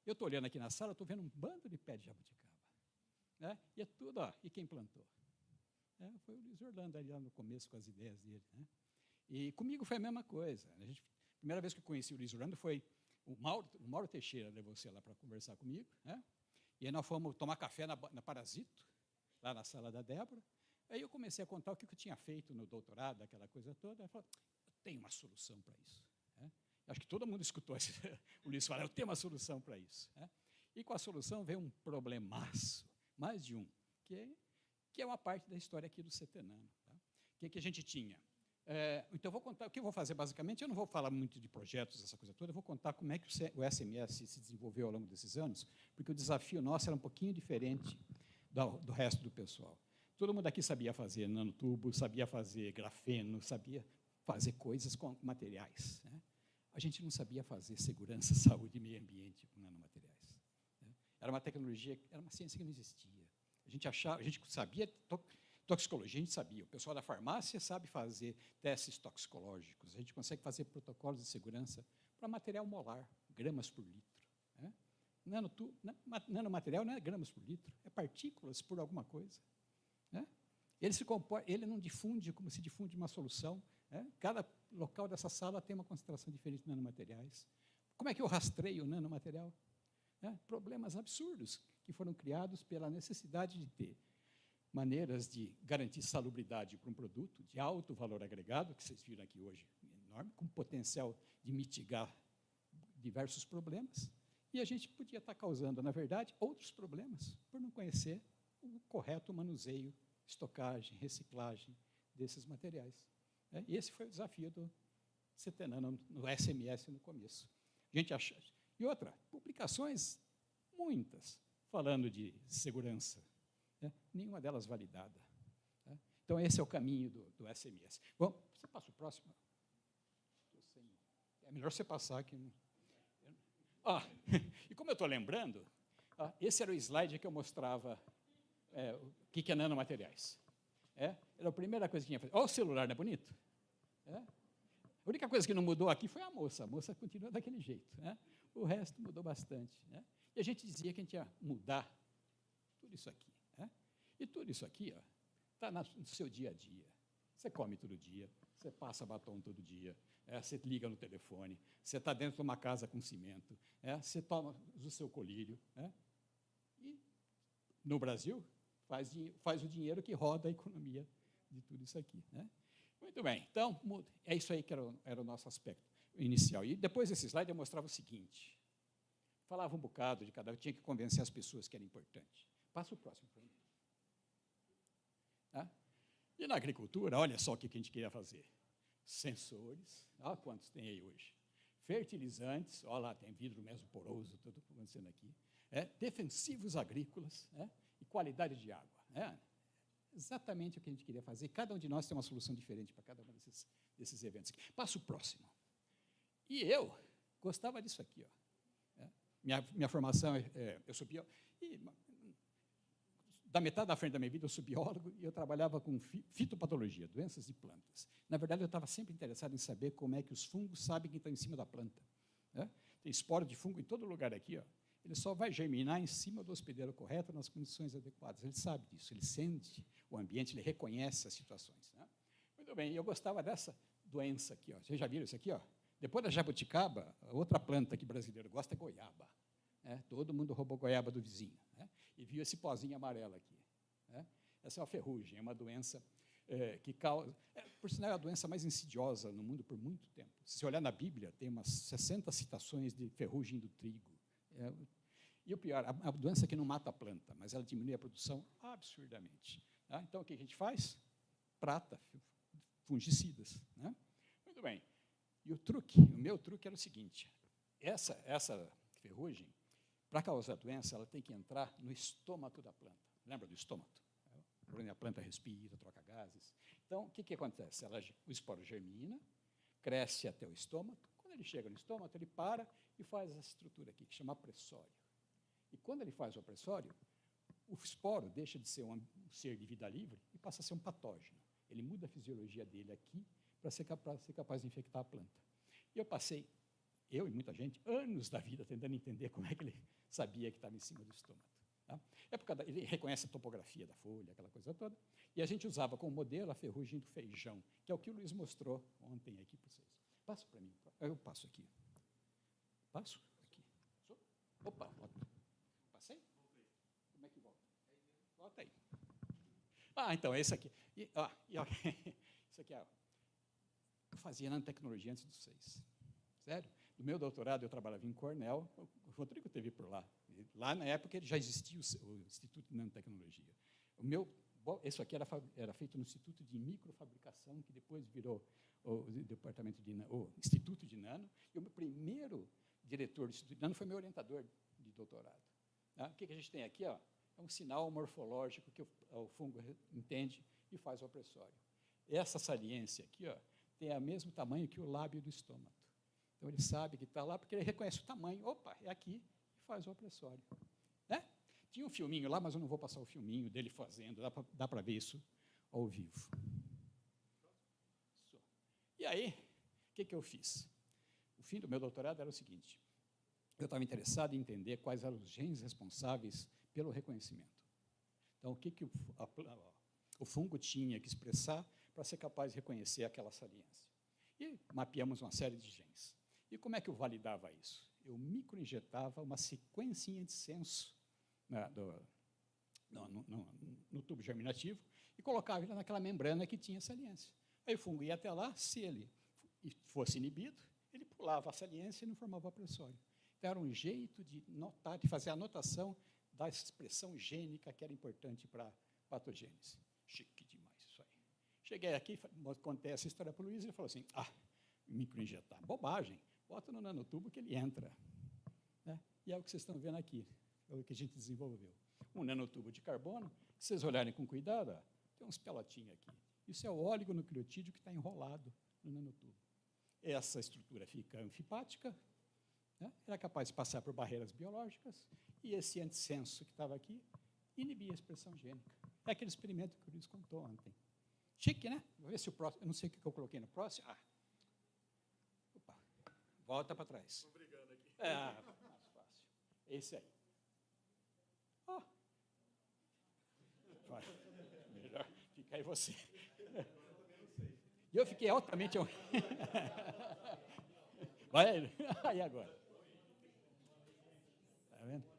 Eu estou olhando aqui na sala, estou vendo um bando de pé de jabuticaba. Né? E é tudo, ó, e quem plantou? Foi o Luiz Orlando ali lá no começo com as ideias dele. Né? E comigo foi a mesma coisa. A primeira vez que eu conheci o Luiz Orlando foi o Mauro Teixeira levou você lá para conversar comigo. Né? E aí nós fomos tomar café na Parasito, lá na sala da Débora. Aí eu comecei a contar o que eu tinha feito no doutorado, aquela coisa toda. Ela falou, eu tenho uma solução para isso. Né? Acho que todo mundo escutou o Luiz falar, eu tenho uma solução para isso. Né? E com a solução veio um problemaço, mais de um, que é uma parte da história aqui do Cetenano. Tá? Que a gente tinha? Então, eu vou contar, o que eu vou fazer basicamente, eu não vou falar muito de projetos, essa coisa toda, eu vou contar como é que o SMS se desenvolveu ao longo desses anos, porque o desafio nosso era um pouquinho diferente do resto do pessoal. Todo mundo aqui sabia fazer nanotubo, sabia fazer grafeno, sabia fazer coisas com materiais. Né? A gente não sabia fazer segurança, saúde e meio ambiente com nanomateriais. Né? Era uma tecnologia, era uma ciência que não existia. A gente sabia toxicologia, a gente sabia. O pessoal da farmácia sabe fazer testes toxicológicos. A gente consegue fazer protocolos de segurança para material molar, gramas por litro. Né? Nanomaterial não é gramas por litro, é partículas por alguma coisa. Né? Ele não difunde como se difunde uma solução. Né? Cada local dessa sala tem uma concentração diferente de nanomateriais. Como é que eu rastreio o nanomaterial? Né? Problemas absurdos que foram criados pela necessidade de ter maneiras de garantir salubridade para um produto de alto valor agregado, que vocês viram aqui hoje, enorme, com potencial de mitigar diversos problemas, e a gente podia estar causando, na verdade, outros problemas, por não conhecer o correto manuseio, estocagem, reciclagem desses materiais. E esse foi o desafio do Cetenano no SMS no começo. A gente acha. E outra, publicações, muitas, falando de segurança, nenhuma delas validada. Então, esse é o caminho do SMS. Bom, você passa o próximo? É melhor você passar aqui. E como eu estou lembrando, esse era o slide que eu mostrava o que é nanomateriais. Era a primeira coisa que tinha que fazer. Olha o celular, não é bonito? A única coisa que não mudou aqui foi a moça continua daquele jeito. O resto mudou bastante. E a gente dizia que a gente ia mudar tudo isso aqui. E tudo isso aqui está no seu dia a dia. Você come todo dia, você passa batom todo dia, você liga no telefone, você está dentro de uma casa com cimento, você usa o seu colírio. E, no Brasil, faz o dinheiro que roda a economia de tudo isso aqui. Muito bem, então, é isso aí que era o nosso aspecto inicial. E depois desse slide eu mostrava o seguinte, falava um bocado de cada um, tinha que convencer as pessoas que era importante. Passa o próximo para mim. E na agricultura, olha só o que a gente queria fazer. Sensores, olha quantos tem aí hoje. Fertilizantes, olha lá, tem vidro mesmo poroso, tudo acontecendo aqui. Defensivos agrícolas, e qualidade de água. Exatamente o que a gente queria fazer. Cada um de nós tem uma solução diferente para cada um desses eventos. Passa o próximo. E eu gostava disso aqui. Minha formação, eu sou biólogo, e da metade da frente da minha vida eu sou biólogo e eu trabalhava com fitopatologia, doenças de plantas. Na verdade, eu estava sempre interessado em saber como é que os fungos sabem que estão em cima da planta. Tem esporo de fungo em todo lugar aqui. Ele só vai germinar em cima do hospedeiro correto, nas condições adequadas. Ele sabe disso, ele sente o ambiente, ele reconhece as situações. Muito bem, eu gostava dessa doença aqui. Vocês já viram isso aqui? Depois da jabuticaba, a outra planta que brasileiro gosta é goiaba. Todo mundo roubou goiaba do vizinho. E viu esse pozinho amarelo aqui. Essa é uma ferrugem, é uma doença que causa... por sinal, é a doença mais insidiosa no mundo por muito tempo. Se você olhar na Bíblia, tem umas 60 citações de ferrugem do trigo. E o pior, a doença que não mata a planta, mas ela diminui a produção absurdamente. Então, o que a gente faz? Trata fungicidas. Muito bem. E o meu truque era o seguinte, essa ferrugem, para causar a doença, ela tem que entrar no estômago da planta. Lembra do estômago? Por onde a planta respira, troca gases. Então, o que acontece? O esporo germina, cresce até o estômago. Quando ele chega no estômago, ele para e faz essa estrutura aqui, que chama pressório. E quando ele faz o pressório, o esporo deixa de ser um ser de vida livre e passa a ser um patógeno. Ele muda a fisiologia dele aqui para ser capaz de infectar a planta. E eu passei eu e muita gente, anos da vida tentando entender como é que ele sabia que estava em cima do estômago. Tá? Ele reconhece a topografia da folha, aquela coisa toda, e a gente usava como modelo a ferrugem do feijão, que é o que o Luiz mostrou ontem aqui para vocês. Passa para mim. Eu passo aqui. Passo? Aqui. Opa, passei? Como é que volta? Volta aí. Então, esse aqui. Isso aqui, eu fazia nanotecnologia antes dos 6. Sério? No meu doutorado, eu trabalhava em Cornell, o Rodrigo esteve por lá. Lá, na época, já existia o Instituto de Nanotecnologia. Isso aqui era feito no Instituto de Microfabricação, que depois virou o Instituto de Nano, e o meu primeiro diretor do Instituto de Nano foi meu orientador de doutorado. O que a gente tem aqui? É um sinal morfológico que o fungo entende e faz o opressório. Essa saliência aqui tem o mesmo tamanho que o lábio do estômago. Então, ele sabe que está lá porque ele reconhece o tamanho. Opa, é aqui, e faz o opressório. Né? Tinha um filminho lá, mas eu não vou passar o filminho dele fazendo, dá para ver isso ao vivo. E aí, o que eu fiz? O fim do meu doutorado era o seguinte: eu estava interessado em entender quais eram os genes responsáveis pelo reconhecimento. Então, o que o fungo tinha que expressar para ser capaz de reconhecer aquela saliência. E mapeamos uma série de genes. E como é que eu validava isso? Eu microinjetava uma sequencinha de senso no tubo germinativo e colocava ele naquela membrana que tinha saliência. Aí o fungo ia até lá, se ele fosse inibido, ele pulava a saliência e não formava opressório. Então, era um jeito de notar, de fazer a anotação da expressão gênica que era importante para a patogênese. Chique demais isso aí. Cheguei aqui, contei essa história para o Luiz, e ele falou assim, microinjetar, bobagem, bota no nanotubo que ele entra. Né? E é o que vocês estão vendo aqui, é o que a gente desenvolveu. Um nanotubo de carbono, se vocês olharem com cuidado, tem uns pelotinhos aqui. Isso é o oligonucleotídeo que está enrolado no nanotubo. Essa estrutura fica anfipática, né? Era capaz de passar por barreiras biológicas, e esse antissenso que estava aqui inibia a expressão gênica. É aquele experimento que o Luiz contou ontem. Chique, né? Vou ver se o próximo... Eu não sei o que eu coloquei no próximo. Opa, volta para trás. Estou brigando aqui. Mais fácil. Esse aí. Vai. Melhor fica aí você. E eu fiquei altamente... Vai, aí agora. Está vendo?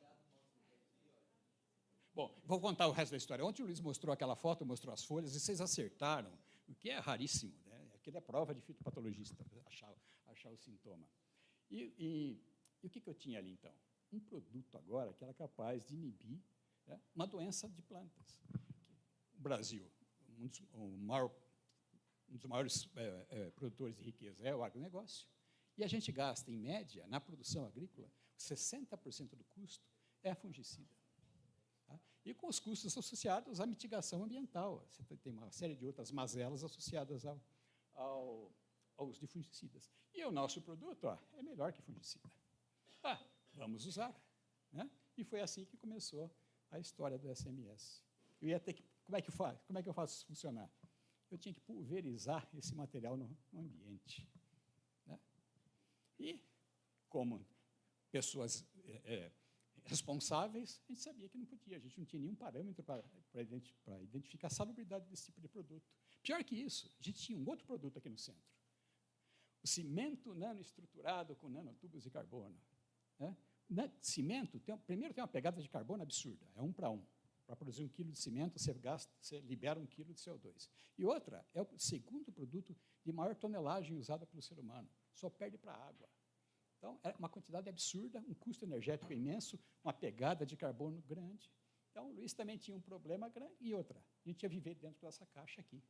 Bom, vou contar o resto da história. Ontem o Luiz mostrou aquela foto, mostrou as folhas, e vocês acertaram, o que é raríssimo, né? Aquilo é prova de fitopatologista, achar o sintoma. E o que eu tinha ali, então? Um produto agora que era capaz de inibir, né, uma doença de plantas. O Brasil, um dos maiores produtores de riqueza é o agronegócio, e a gente gasta, em média, na produção agrícola, 60% do custo é fungicida. Tá? E com os custos associados à mitigação ambiental. Você tem uma série de outras mazelas associadas ao uso de fungicidas. E o nosso produto é melhor que fungicida. Vamos usar. Né? E foi assim que começou a história do SMS. Eu ia ter que... Como é que eu faço isso funcionar? Eu tinha que pulverizar esse material no ambiente. Né? E, como pessoas responsáveis, a gente sabia que não podia, a gente não tinha nenhum parâmetro para identificar a salubridade desse tipo de produto. Pior que isso, a gente tinha um outro produto aqui no centro. O cimento nanoestruturado com nanotubos de carbono. Né? Cimento, primeiro tem uma pegada de carbono absurda, é 1 para 1. Para produzir 1 quilo de cimento, você libera 1 quilo de CO2. E outra, é o segundo produto de maior tonelagem usada pelo ser humano, só perde para a água. Então, é uma quantidade absurda, um custo energético imenso, uma pegada de carbono grande. Então, o Luiz também tinha um problema grande. E outra, a gente ia viver dentro dessa caixa aqui.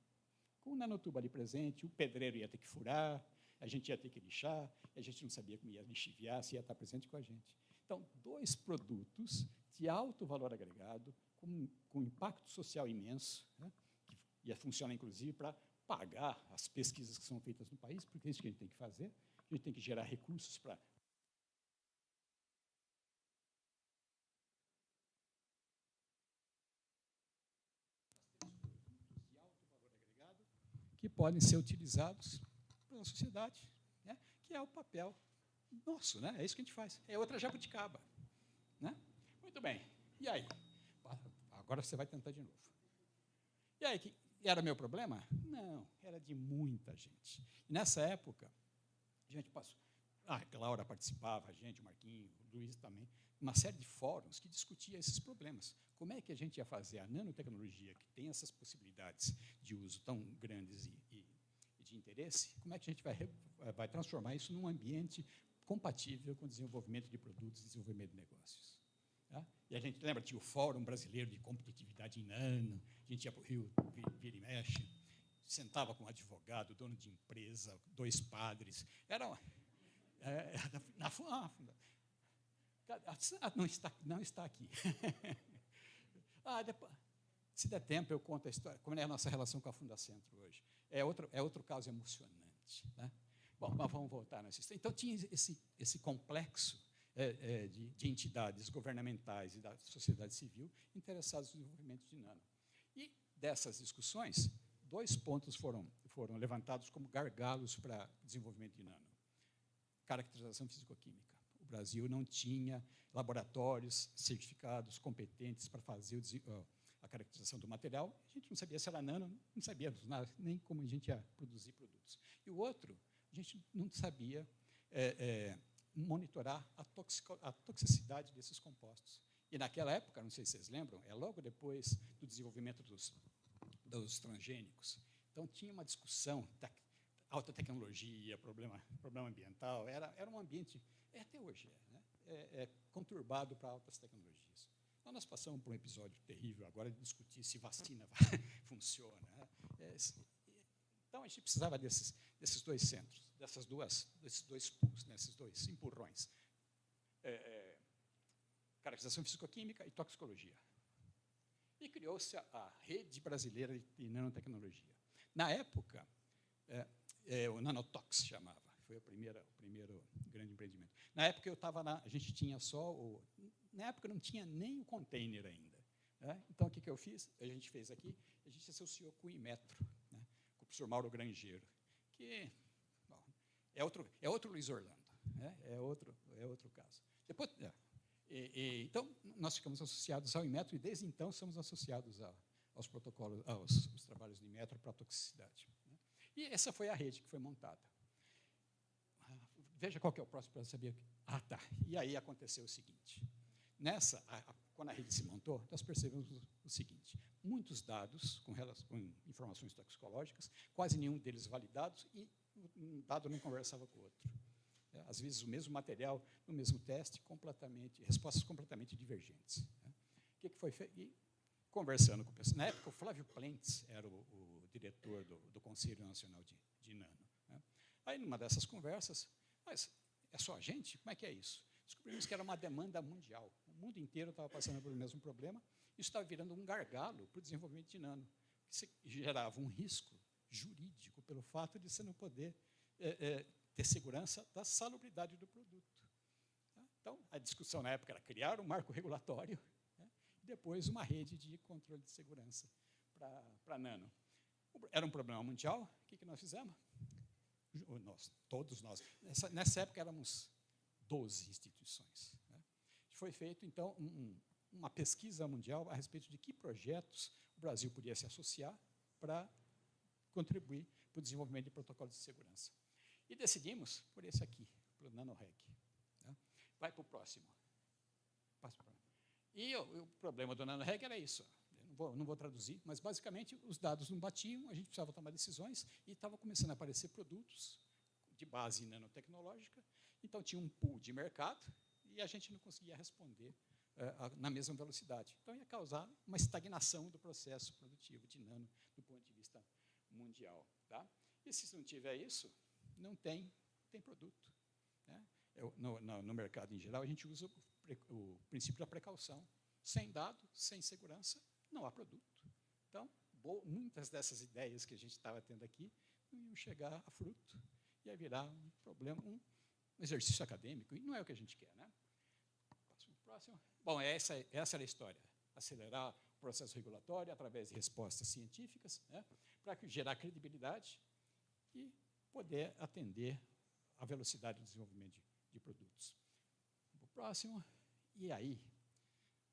Com o nanotubo ali presente, o pedreiro ia ter que furar, a gente ia ter que lixar, a gente não sabia como ia lixiviar, se ia estar presente com a gente. Então, 2 produtos de alto valor agregado, com impacto social imenso, né, que ia funcionar, inclusive, para pagar as pesquisas que são feitas no país, porque é isso que a gente tem que fazer. A gente tem que gerar recursos para... de alto valor agregado que podem ser utilizados pela sociedade, né, que é o papel nosso, né? É isso que a gente faz. É outra jabuticaba, né? Muito bem. E aí? Agora você vai tentar de novo. E aí, que era meu problema? Não, era de muita gente. E nessa época, a gente passou. A Laura participava, a gente, o Marquinho, o Luiz também, uma série de fóruns que discutia esses problemas. Como é que a gente ia fazer a nanotecnologia, que tem essas possibilidades de uso tão grandes e de interesse, como é que a gente vai transformar isso num ambiente compatível com o desenvolvimento de produtos e desenvolvimento de negócios? Tá? E a gente lembra, tinha o Fórum Brasileiro de Competitividade em Nano, a gente ia para o Rio, vira e mexe, sentava com um advogado, dono de empresa, 2 padres, era uma... não está aqui. Depois, se der tempo, eu conto a história, como é a nossa relação com a Fundacentro hoje. É outro caso emocionante. Né? Bom, mas vamos voltar nessa história. Então, tinha esse complexo de entidades governamentais e da sociedade civil interessados no desenvolvimento de nano. E dessas discussões, 2 pontos foram levantados como gargalos para o desenvolvimento de nano. Caracterização físico-química. O Brasil não tinha laboratórios certificados, competentes para fazer a caracterização do material. A gente não sabia se era nano, não sabíamos nada, nem como a gente ia produzir produtos. E o outro, a gente não sabia monitorar a toxicidade desses compostos. E naquela época, não sei se vocês lembram, logo depois do desenvolvimento dos transgênicos. Então, tinha uma discussão, alta tecnologia, problema ambiental, era um ambiente, até hoje né? Conturbado para altas tecnologias. Então, nós passamos por um episódio terrível agora de discutir se vacina funciona. Né? Então, a gente precisava desses 2 centros, desses 2 pools, né? Esses 2 empurrões. Caracterização físico-química e toxicologia. E criou-se a Rede Brasileira de Nanotecnologia. Na época, o Nanotox chamava, foi o primeiro grande empreendimento. Na época, a gente tinha só na época, não tinha nem o container ainda. Né? Então, o que eu fiz? A gente fez aqui, a gente associou com o Inmetro, né? Com o professor Mauro Grangeiro, que bom, é outro Luiz Orlando, né? É outro caso. Depois, então, nós ficamos associados ao Inmetro e, desde então, somos associados aos protocolos, aos trabalhos do Inmetro para a toxicidade. Né? E essa foi a rede que foi montada. Veja qual que é o próximo para saber. Tá. E aí aconteceu o seguinte. Quando a rede se montou, nós percebemos o seguinte. Muitos dados com informações toxicológicas, quase nenhum deles validados, e um dado não conversava com o outro. Às vezes, o mesmo material, no mesmo teste, respostas completamente divergentes. O que foi feito? E, conversando com o pessoal, na época, o Flávio Plentes era o diretor do Conselho Nacional de Nano. Né? Aí, numa dessas conversas, mas é só a gente? Como é que é isso? Descobrimos que era uma demanda mundial. O mundo inteiro estava passando pelo mesmo problema. Isso estava virando um gargalo para o desenvolvimento de nano, que gerava um risco jurídico pelo fato de você não poder ter segurança da salubridade do produto. Então, a discussão na época era criar um marco regulatório, né, e depois uma rede de controle de segurança para nano. Era um problema mundial. O que nós fizemos? Todos nós. Nessa época, éramos 12 instituições. Né? Foi feito, então, uma pesquisa mundial a respeito de que projetos o Brasil podia se associar para contribuir para o desenvolvimento de protocolos de segurança. E decidimos por esse aqui, pelo NanoReg. Né? Vai para o próximo. E o problema do NanoReg era isso. Não vou traduzir, mas, basicamente, os dados não batiam, a gente precisava tomar decisões, e estava começando a aparecer produtos de base nanotecnológica, então tinha um pool de mercado, e a gente não conseguia responder na mesma velocidade. Então, ia causar uma estagnação do processo produtivo de nano do ponto de vista mundial. Tá? E se não tiver isso, não tem produto. Né? No mercado em geral, a gente usa o princípio da precaução. Sem dado, sem segurança, não há produto. Então, muitas dessas ideias que a gente estava tendo aqui não iam chegar a fruto, ia virar um problema, um exercício acadêmico, e não é o que a gente quer. Né? Próximo. Bom, essa era a história. Acelerar o processo regulatório através de respostas científicas, né, para gerar credibilidade e poder atender à velocidade do desenvolvimento de produtos. O próximo, e aí,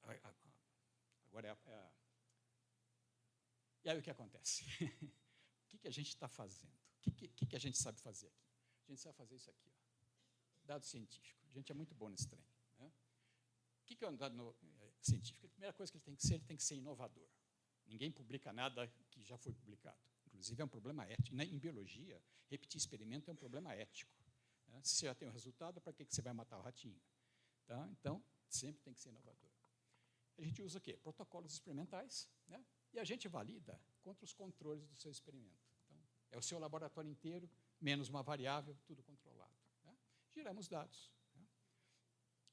agora e aí o que acontece? O que a gente está fazendo? O que a gente sabe fazer aqui? A gente sabe fazer isso aqui, ó. Dado científico. A gente é muito bom nesse trem. Né? O que é um dado científico? A primeira coisa que ele tem que ser inovador. Ninguém publica nada que já foi publicado. Inclusive, é um problema ético. Em biologia, repetir experimento é um problema ético. Né? Se você já tem o resultado, para que você vai matar o ratinho? Tá? Então, sempre tem que ser inovador. A gente usa o quê? Protocolos experimentais, né? E a gente valida contra os controles do seu experimento. Então, é o seu laboratório inteiro, menos uma variável, tudo controlado. Né? Geramos dados. Né?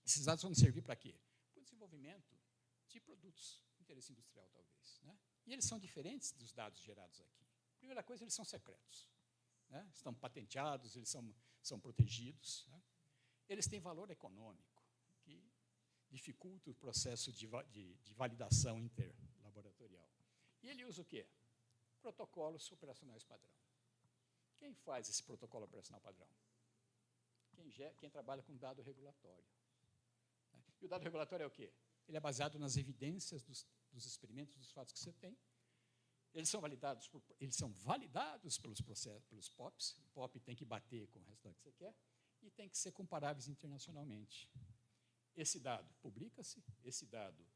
Esses dados vão servir para quê? Para o desenvolvimento de produtos de interesse industrial, talvez. Né? E eles são diferentes dos dados gerados aqui. Primeira coisa, eles são secretos. Né? Estão patenteados, eles são protegidos. Né? Eles têm valor econômico, que dificulta o processo de validação interlaboratorial. E ele usa o quê? Protocolos operacionais padrão. Quem faz esse protocolo operacional padrão? Quem trabalha com dado regulatório. E o dado regulatório é o quê? Ele é baseado nas evidências dos experimentos, dos fatos que você tem. Eles são validados pelos POPs. O POP tem que bater com o resultado que você quer e tem que ser comparáveis internacionalmente. Esse dado publica-se, esse dado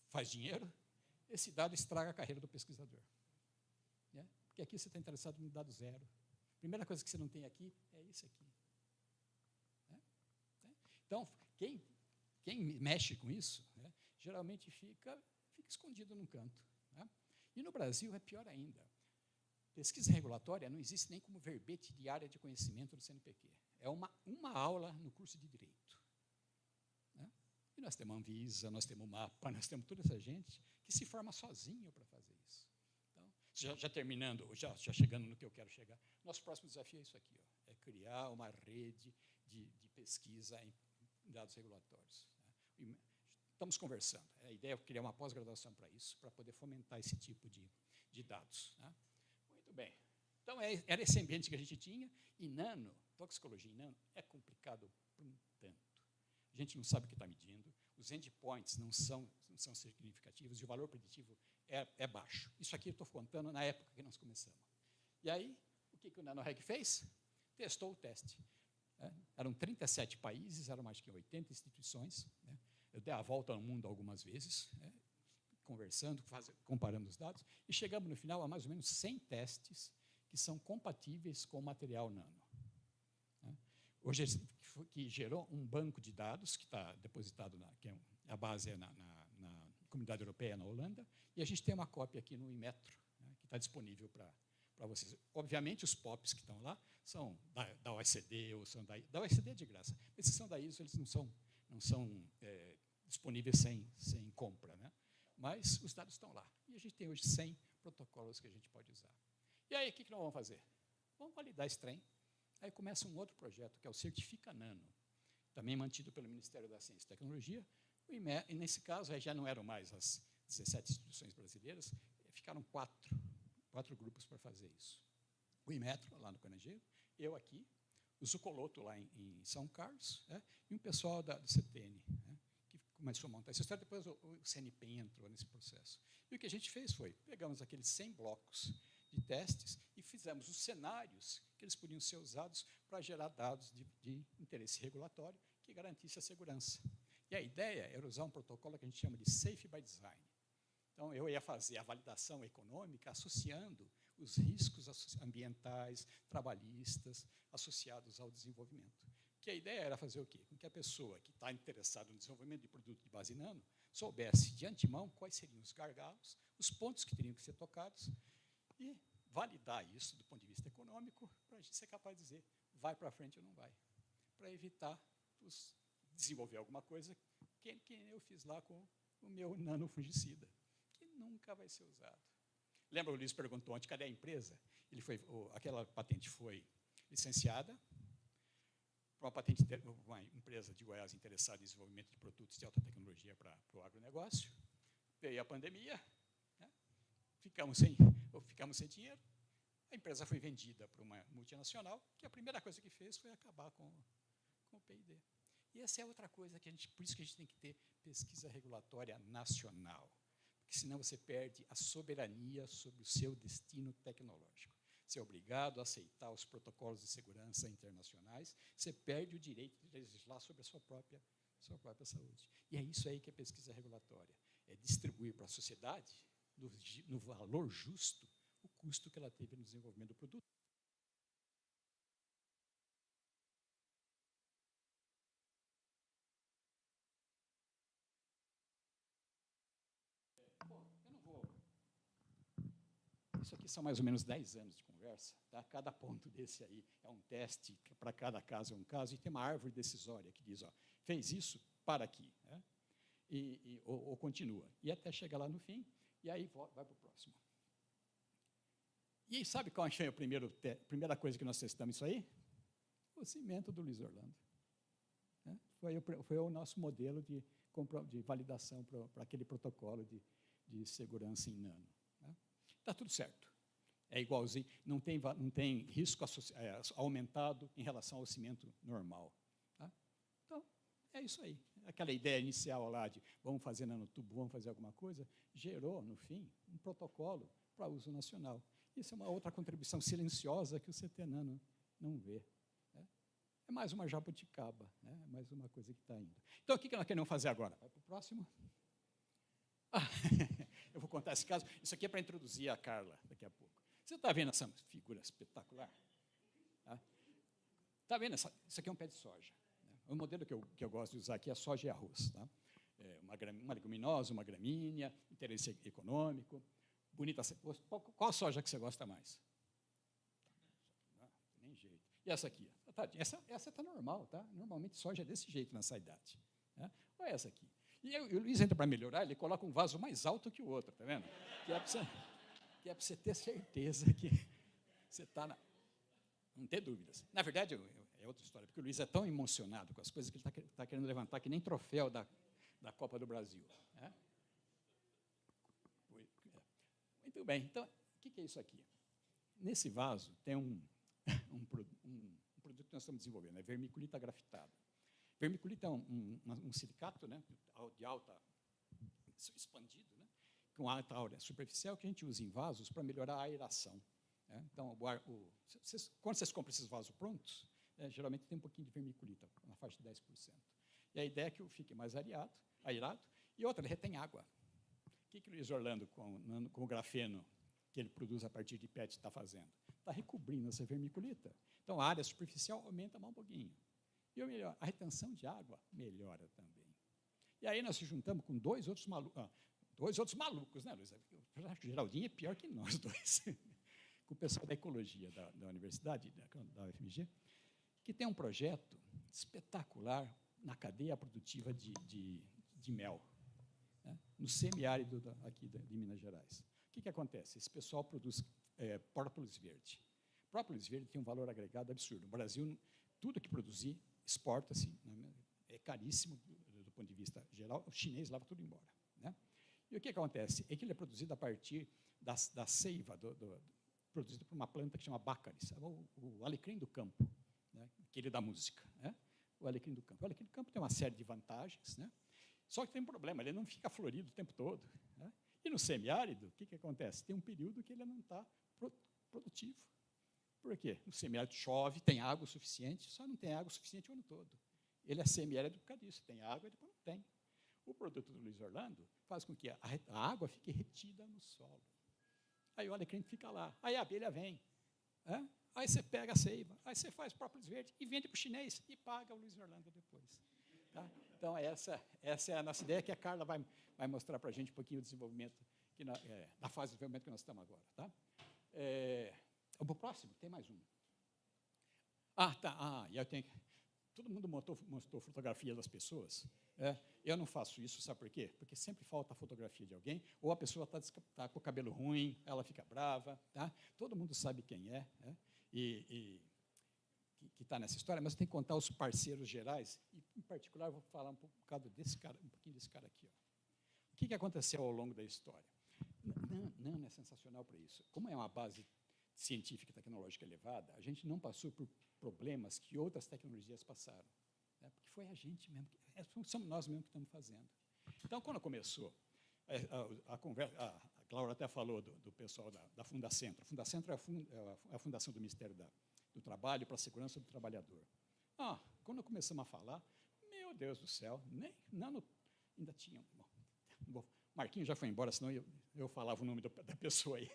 faz dinheiro, esse dado estraga a carreira do pesquisador. Né? Porque aqui você está interessado no dado zero. A primeira coisa que você não tem aqui é isso aqui. Né? Então, quem mexe com isso, né, geralmente fica escondido num canto. Né? E no Brasil é pior ainda. Pesquisa regulatória não existe nem como verbete de área de conhecimento do CNPq. É uma aula no curso de Direito. Né? E nós temos a Anvisa, nós temos o MAPA, nós temos toda essa gente que se forma sozinho para fazer isso. Então, já terminando, já chegando no que eu quero chegar, nosso próximo desafio é isso aqui, ó, é criar uma rede de pesquisa em dados regulatórios. Né? Estamos conversando. A ideia é criar uma pós-graduação para isso, para poder fomentar esse tipo de dados. Né? Muito bem. Então, era esse ambiente que a gente tinha, e toxicologia em nano, é complicado por um tanto. A gente não sabe o que está medindo, os endpoints não são significativos, e o valor preditivo é baixo. Isso aqui eu estou contando na época que nós começamos. E aí, o que o NanoReg fez? Testou o teste. Eram 37 países, eram mais que 80 instituições. Né? Eu dei a volta ao mundo algumas vezes, né? Conversando, comparando os dados, e chegamos no final a mais ou menos 100 testes que são compatíveis com o material nano. Né? Hoje, que gerou um banco de dados que está depositado, a base é na Comunidade Europeia, na Holanda, e a gente tem uma cópia aqui no Inmetro, né, que está disponível para vocês. Obviamente, os POPs que estão lá são da OECD, ou são da OECD é de graça, mas se são da ISO, eles não são disponíveis sem compra. Né? Mas os dados estão lá. E a gente tem hoje 100 protocolos que a gente pode usar. E aí, o que nós vamos fazer? Vamos validar esse trem. Aí começa um outro projeto, que é o Certifica Nano, também mantido pelo Ministério da Ciência e Tecnologia. E nesse caso, já não eram mais as 17 instituições brasileiras, ficaram quatro grupos para fazer isso. O Inmetro, lá no Carangeiro, eu aqui, o Zucoloto, lá em São Carlos, né, e um pessoal do CTN, né, que começou a montar essa história. Depois o CNP entrou nesse processo. E o que a gente fez foi, pegamos aqueles 100 blocos de testes e fizemos os cenários que eles podiam ser usados para gerar dados de interesse regulatório que garantisse a segurança. E a ideia era usar um protocolo que a gente chama de Safe by Design. Então, eu ia fazer a validação econômica associando os riscos ambientais, trabalhistas, associados ao desenvolvimento. Que a ideia era fazer o quê? Com que a pessoa que está interessada no desenvolvimento de produto de base nano soubesse de antemão quais seriam os gargalos, os pontos que teriam que ser tocados, e validar isso do ponto de vista econômico para a gente ser capaz de dizer vai para frente ou não vai, para evitar desenvolver alguma coisa que eu fiz lá com o meu nanofungicida, que nunca vai ser usado. Lembra, o Luiz perguntou ontem, cadê a empresa? Aquela patente foi licenciada para uma empresa de Goiás interessada em desenvolvimento de produtos de alta tecnologia para o agronegócio. Veio a pandemia, né? ficamos sem dinheiro, a empresa foi vendida para uma multinacional, que a primeira coisa que fez foi acabar com com o PID. E essa é outra coisa que por isso que a gente tem que ter pesquisa regulatória nacional, porque senão você perde a soberania sobre o seu destino tecnológico. Você é obrigado a aceitar os protocolos de segurança internacionais, você perde o direito de legislar sobre a sua própria saúde. E é isso aí que é pesquisa regulatória, é distribuir para a sociedade, no valor justo, o custo que ela teve no desenvolvimento do produto. Bom, eu não vou... Isso aqui são mais ou menos 10 anos de conversa. Tá? Cada ponto desse aí é um teste, para cada caso é um caso, e tem uma árvore decisória que diz, ó, fez isso, para aqui. Né? Ou continua. E até chegar lá no fim, e aí vai para o próximo. E aí, sabe qual foi a primeira coisa que nós testamos isso aí? O cimento do Luiz Orlando. Né? Foi o nosso modelo de validação para aquele protocolo de segurança em nano. Está tudo certo. É igualzinho, não tem risco aumentado em relação ao cimento normal. Tá? Então, é isso aí. Aquela ideia inicial lá de vamos fazer nanotubo, vamos fazer alguma coisa, gerou, no fim, um protocolo para uso nacional. Isso é uma outra contribuição silenciosa que o CT Nano não vê. Né? É mais uma jabuticaba, né? É mais uma coisa que está indo. Então, o que nós queremos fazer agora? Vai para o próximo? Eu vou contar esse caso. Isso aqui é para introduzir a Carla daqui a pouco. Você está vendo essa figura espetacular? Está vendo? Isso aqui é um pé de soja. Né? O modelo que eu gosto de usar aqui é soja e arroz. Tá? É uma leguminosa, uma gramínea, interesse econômico, bonita. Qual a soja que você gosta mais? Não, nem jeito. E essa aqui? Essa está normal, tá? Normalmente soja é desse jeito nessa idade. Né? Olha essa aqui. E o Luiz entra para melhorar, ele coloca um vaso mais alto que o outro, tá vendo? Que é para você ter certeza que você está na... Não ter dúvidas. Na verdade, é outra história, porque o Luiz é tão emocionado com as coisas que ele está querendo levantar que nem troféu da Copa do Brasil. Né? Muito bem, então, o que é isso aqui? Nesse vaso tem um produto que nós estamos desenvolvendo, é vermiculita grafitada. Vermiculita é um silicato, né, de alta expandido, né, com alta áurea superficial, que a gente usa em vasos para melhorar a aeração. Né? Então, quando vocês compram esses vasos prontos, geralmente tem um pouquinho de vermiculita, na faixa de 10%. E a ideia é que fique mais aerado, e outra, ele retém água. O que o Luiz Orlando, com o grafeno que ele produz a partir de PET, está fazendo? Está recobrindo essa vermiculita. Então, a área superficial aumenta mais um pouquinho. E a retenção de água melhora também. E aí nós se juntamos com dois outros malucos, né, Luiz? O Geraldinho é pior que nós dois. Com o pessoal da ecologia da universidade, da UFMG, que tem um projeto espetacular na cadeia produtiva de mel, né, no semiárido aqui de Minas Gerais. O que acontece? Esse pessoal produz própolis verde. Própolis verde tem um valor agregado absurdo. No Brasil, tudo que produzir exporta-se, né, é caríssimo do ponto de vista geral, o chinês leva tudo embora. Né? E o que acontece? É que ele é produzido a partir da seiva, produzido por uma planta que chama bácaris, o alecrim do campo, né, aquele da música. Né? O alecrim do campo. O alecrim do campo tem uma série de vantagens, né? Só que tem um problema, ele não fica florido o tempo todo. Né? E no semiárido, o que acontece? Tem um período que ele não está produtivo. Por quê? No semiárido chove, tem água suficiente, só não tem água suficiente o ano todo. Ele é semiárido por causa disso, tem água e depois não tem. O produto do Luiz Orlando faz com que a água fique retida no solo. Aí o alecrim fica lá, aí a abelha vem. Aí você pega a seiva, aí você faz própolis verde e vende para o chinês e paga o Luiz Orlando depois. Tá? Então, essa é a nossa ideia, que a Carla vai mostrar para a gente um pouquinho do desenvolvimento, da fase de desenvolvimento que nós estamos agora. Tá? O próximo, tem mais um. Tá. E eu tenho... Todo mundo mostrou fotografia das pessoas. Eu não faço isso, sabe por quê? Porque sempre falta a fotografia de alguém, ou a pessoa está com o cabelo ruim, ela fica brava. Tá? Todo mundo sabe quem é, que está nessa história, mas tem que contar os parceiros gerais, e, em particular, eu vou falar um pouquinho desse cara aqui. Ó. O que aconteceu ao longo da história? Não é sensacional para isso. Como é uma base científica e tecnológica elevada, a gente não passou por problemas que outras tecnologias passaram. né? Porque foi a gente mesmo, somos nós mesmos que estamos fazendo. Então, quando começou a conversa, a Cláudia até falou do pessoal da Fundacentro. A Fundacentro é a fundação do Ministério do Trabalho para a Segurança do Trabalhador. Quando começamos a falar, meu Deus do céu, ainda tinha... Bom, Marquinhos já foi embora, senão eu falava o nome da pessoa aí.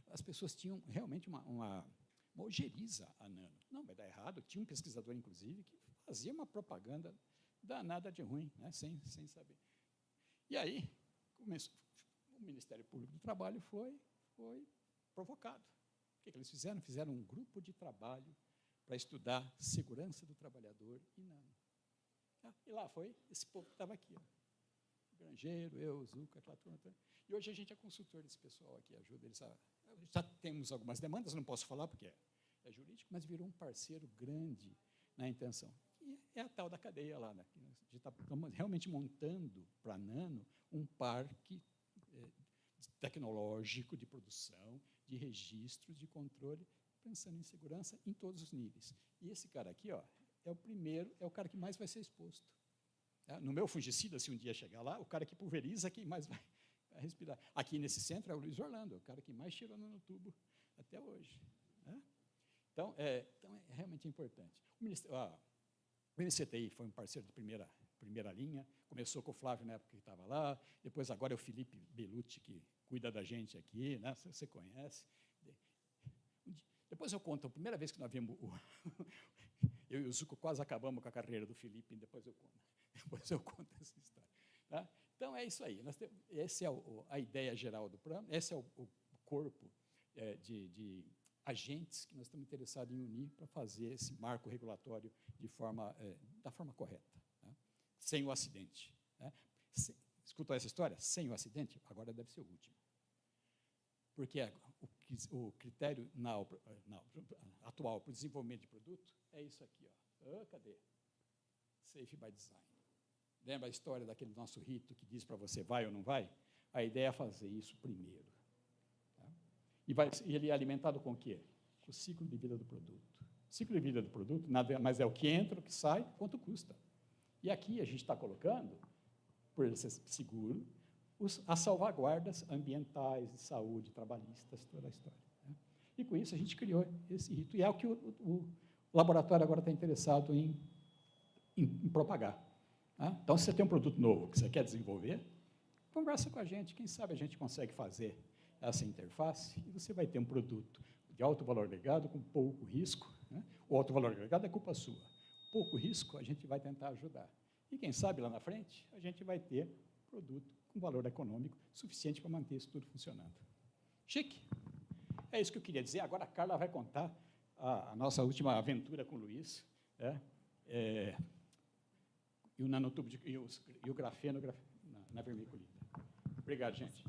As pessoas tinham realmente uma ojeriza a nano. Não, vai dar errado. Tinha um pesquisador, inclusive, que fazia uma propaganda danada de ruim, né, sem saber. E aí, o Ministério Público do Trabalho foi provocado. O que eles fizeram? Fizeram um grupo de trabalho para estudar segurança do trabalhador e nano. E lá foi esse povo que estava aqui. Grangeiro, eu, Zuca, aquela turma. E hoje a gente é consultor desse pessoal aqui, ajuda eles já temos algumas demandas, não posso falar porque é jurídico, mas virou um parceiro grande na intenção. E é a tal da cadeia lá, né? Estamos realmente montando para a Nano um parque tecnológico de produção, de registros, de controle, pensando em segurança em todos os níveis. E esse cara aqui, é o primeiro, é o cara que mais vai ser exposto. No meu fungicida, se um dia chegar lá, o cara que pulveriza é quem mais vai respirar. Aqui nesse centro é o Luiz Orlando, o cara que mais tirou no tubo até hoje. Né? Então, é realmente importante. O MCTI foi um parceiro de primeira linha, começou com o Flávio na época que estava lá, depois agora é o Felipe Belucci, que cuida da gente aqui, né? Você conhece. Depois eu conto, a primeira vez que nós vimos eu e o Zuco quase acabamos com a carreira do Felipe, depois eu conto essa história. Tá? Então, é isso aí. Essa é a ideia geral do plano, esse é o corpo de agentes que nós estamos interessados em unir para fazer esse marco regulatório da forma correta, né? Sem o acidente. Né? Escutou essa história? Sem o acidente? Agora deve ser o último. Porque o critério atual para o desenvolvimento de produto é isso aqui. Cadê? Safe by design. Lembra a história daquele nosso rito que diz para você vai ou não vai? A ideia é fazer isso primeiro. Tá? E ele é alimentado com o quê? Com o ciclo de vida do produto. O ciclo de vida do produto nada mais é o que entra, o que sai, quanto custa. E aqui a gente está colocando, por ele ser seguro, as salvaguardas ambientais, de saúde, trabalhistas, toda a história. Né? E com isso a gente criou esse rito. E é o que o laboratório agora está interessado em propagar. Então, se você tem um produto novo que você quer desenvolver, conversa com a gente, quem sabe a gente consegue fazer essa interface e você vai ter um produto de alto valor agregado com pouco risco. Né? O alto valor agregado é culpa sua. Pouco risco, a gente vai tentar ajudar. E quem sabe lá na frente, a gente vai ter produto com valor econômico suficiente para manter isso tudo funcionando. Chique? É isso que eu queria dizer. Agora a Carla vai contar a nossa última aventura com o Luiz, e o nanotubo e o grafeno na vermiculita. Obrigado, gente.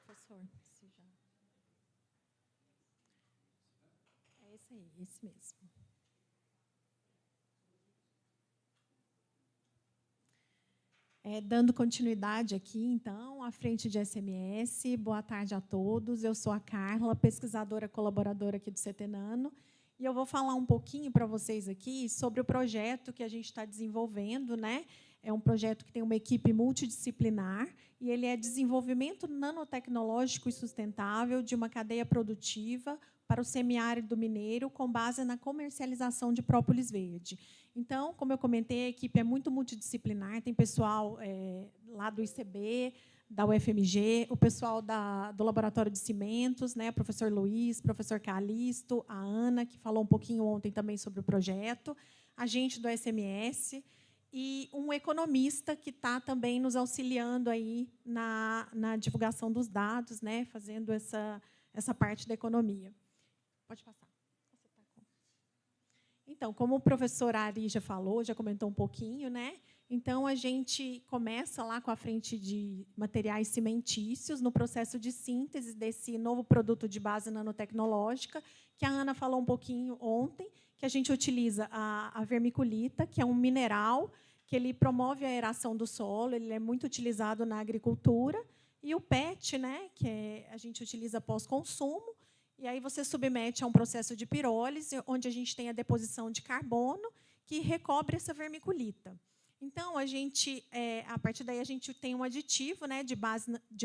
Professor, é esse aí, esse mesmo. Dando continuidade aqui, então, à frente de SMS, boa tarde a todos. Eu sou a Carla, pesquisadora colaboradora aqui do CT Nano, e eu vou falar um pouquinho para vocês aqui sobre o projeto que a gente está desenvolvendo, né? É um projeto que tem uma equipe multidisciplinar, e ele é desenvolvimento nanotecnológico e sustentável de uma cadeia produtiva para o semiárido mineiro, com base na comercialização de própolis verde. Então, como eu comentei, a equipe é muito multidisciplinar, tem pessoal lá do ICB, da UFMG, o pessoal do Laboratório de Cimentos, né, o professor Luiz, professor Calixto, a Ana, que falou um pouquinho ontem também sobre o projeto, a gente do SMS, e um economista que está também nos auxiliando aí na divulgação dos dados, né, fazendo essa parte da economia. Pode passar. Então, como o professor Ari já falou, já comentou um pouquinho, né? Então, a gente começa lá com a frente de materiais cimentícios, no processo de síntese desse novo produto de base nanotecnológica, que a Ana falou um pouquinho ontem, que a gente utiliza a vermiculita, que é um mineral que ele promove a aeração do solo, ele é muito utilizado na agricultura, e o PET, né, que a gente utiliza pós-consumo, e aí você submete a um processo de pirólise, onde a gente tem a deposição de carbono, que recobre essa vermiculita. Então, a partir daí, a gente tem um aditivo, né, de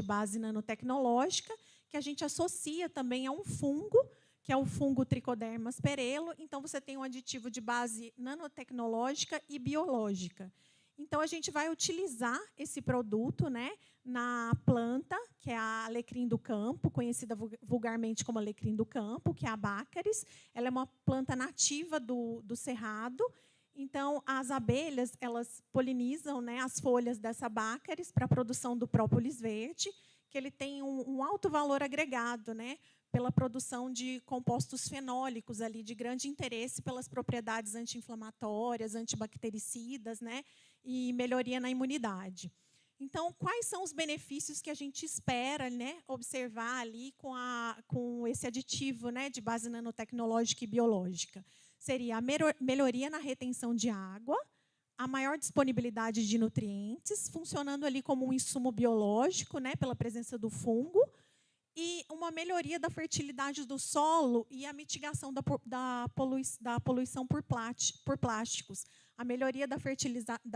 base nanotecnológica, que a gente associa também a um fungo, que é o fungo Trichoderma asperelo. Então, você tem um aditivo de base nanotecnológica e biológica. Então, a gente vai utilizar esse produto, né, na planta, que é a alecrim do campo, conhecida vulgarmente como alecrim do campo, que é a Baccharis. Ela é uma planta nativa do Cerrado. Então, as abelhas, elas polinizam, né, as folhas dessa Baccharis para a produção do própolis verde, que ele tem um alto valor agregado, né, pela produção de compostos fenólicos ali, de grande interesse pelas propriedades anti-inflamatórias, antibactericidas, né, e melhoria na imunidade. Então, quais são os benefícios que a gente espera, né, observar ali com esse aditivo, né, de base nanotecnológica e biológica? Seria a melhoria na retenção de água, a maior disponibilidade de nutrientes, funcionando ali como um insumo biológico, né, pela presença do fungo, e uma melhoria da fertilidade do solo e a mitigação da poluição por plásticos. A melhoria da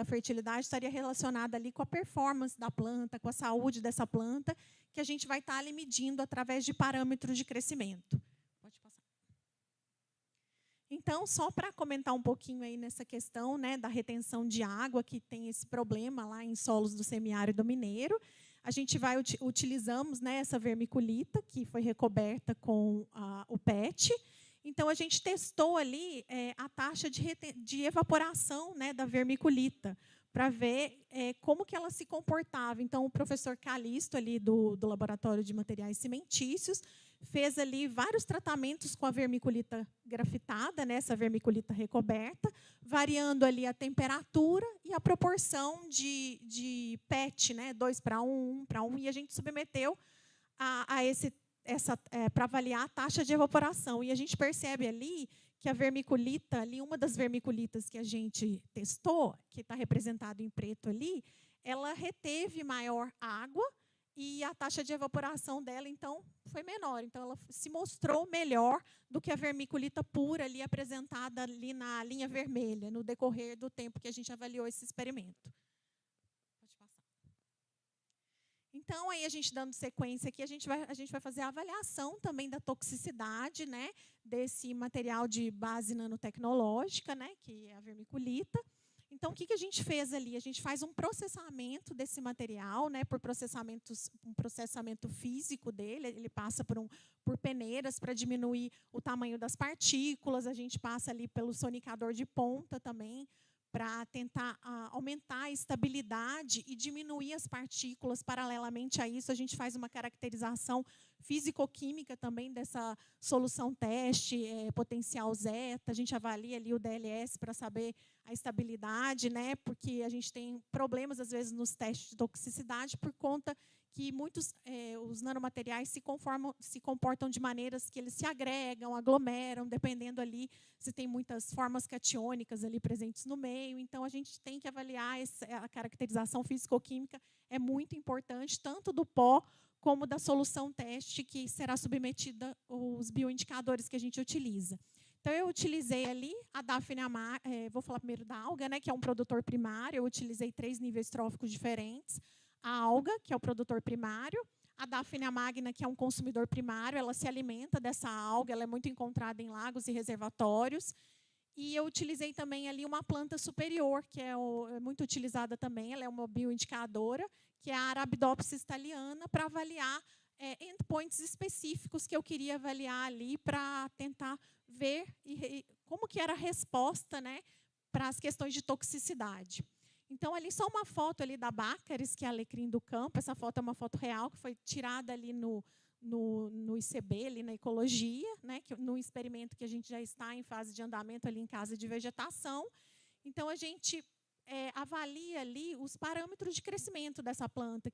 fertilidade estaria relacionada ali com a performance da planta, com a saúde dessa planta, que a gente vai estar ali medindo através de parâmetros de crescimento. Pode passar. Então, só para comentar um pouquinho aí nessa questão, né, da retenção de água, que tem esse problema lá em solos do semiárido mineiro, a gente utilizamos, né, essa vermiculita, que foi recoberta com o PET. Então, a gente testou ali a taxa de evaporação, né, da vermiculita, para ver como que ela se comportava. Então, o professor Calixto, ali do Laboratório de Materiais Cimentícios, fez ali vários tratamentos com a vermiculita grafitada, né, essa vermiculita recoberta, variando ali a temperatura e a proporção de PET, né, 2:1, 1:1, e a gente submeteu para avaliar a taxa de evaporação. E a gente percebe ali que a vermiculita, ali, uma das vermiculitas que a gente testou, que está representado em preto ali, ela reteve maior água, e a taxa de evaporação dela, então, foi menor. Então, ela se mostrou melhor do que a vermiculita pura ali apresentada ali na linha vermelha, no decorrer do tempo que a gente avaliou esse experimento. Pode passar. Então, aí a gente dando sequência aqui, a gente vai fazer a avaliação também da toxicidade, né, desse material de base nanotecnológica, né, que é a vermiculita. Então, o que a gente fez ali? A gente faz um processamento desse material, né, um processamento físico dele. Ele passa por peneiras para diminuir o tamanho das partículas. A gente passa ali pelo sonicador de ponta também, para tentar aumentar a estabilidade e diminuir as partículas. Paralelamente a isso, a gente faz uma caracterização físico-química também dessa solução teste, potencial zeta. A gente avalia ali o DLS para saber a estabilidade, né? Porque a gente tem problemas, às vezes, nos testes de toxicidade por conta que muitos os nanomateriais se comportam de maneiras que eles se agregam, aglomeram, dependendo ali se tem muitas formas catiônicas ali presentes no meio. Então, a gente tem que avaliar a caracterização físico-química, é muito importante, tanto do pó como da solução teste, que será submetida aos bioindicadores que a gente utiliza. Então, eu utilizei ali a Daphnia magna, vou falar primeiro da alga, né, que é um produtor primário. Eu utilizei 3 níveis tróficos diferentes. A alga, que é o produtor primário, a Daphnia magna, que é um consumidor primário, ela se alimenta dessa alga, ela é muito encontrada em lagos e reservatórios. E eu utilizei também ali uma planta superior, que é muito utilizada também, ela é uma bioindicadora, que é a Arabidopsis thaliana, para avaliar endpoints específicos que eu queria avaliar ali para tentar ver como que era a resposta, né, para as questões de toxicidade. Então, ali só uma foto ali da Baccharis, que é a alecrim do campo. Essa foto é uma foto real, que foi tirada ali no ICB, ali na ecologia, né, no experimento que a gente já está em fase de andamento ali em casa de vegetação. Então, a gente avalia ali os parâmetros de crescimento dessa planta,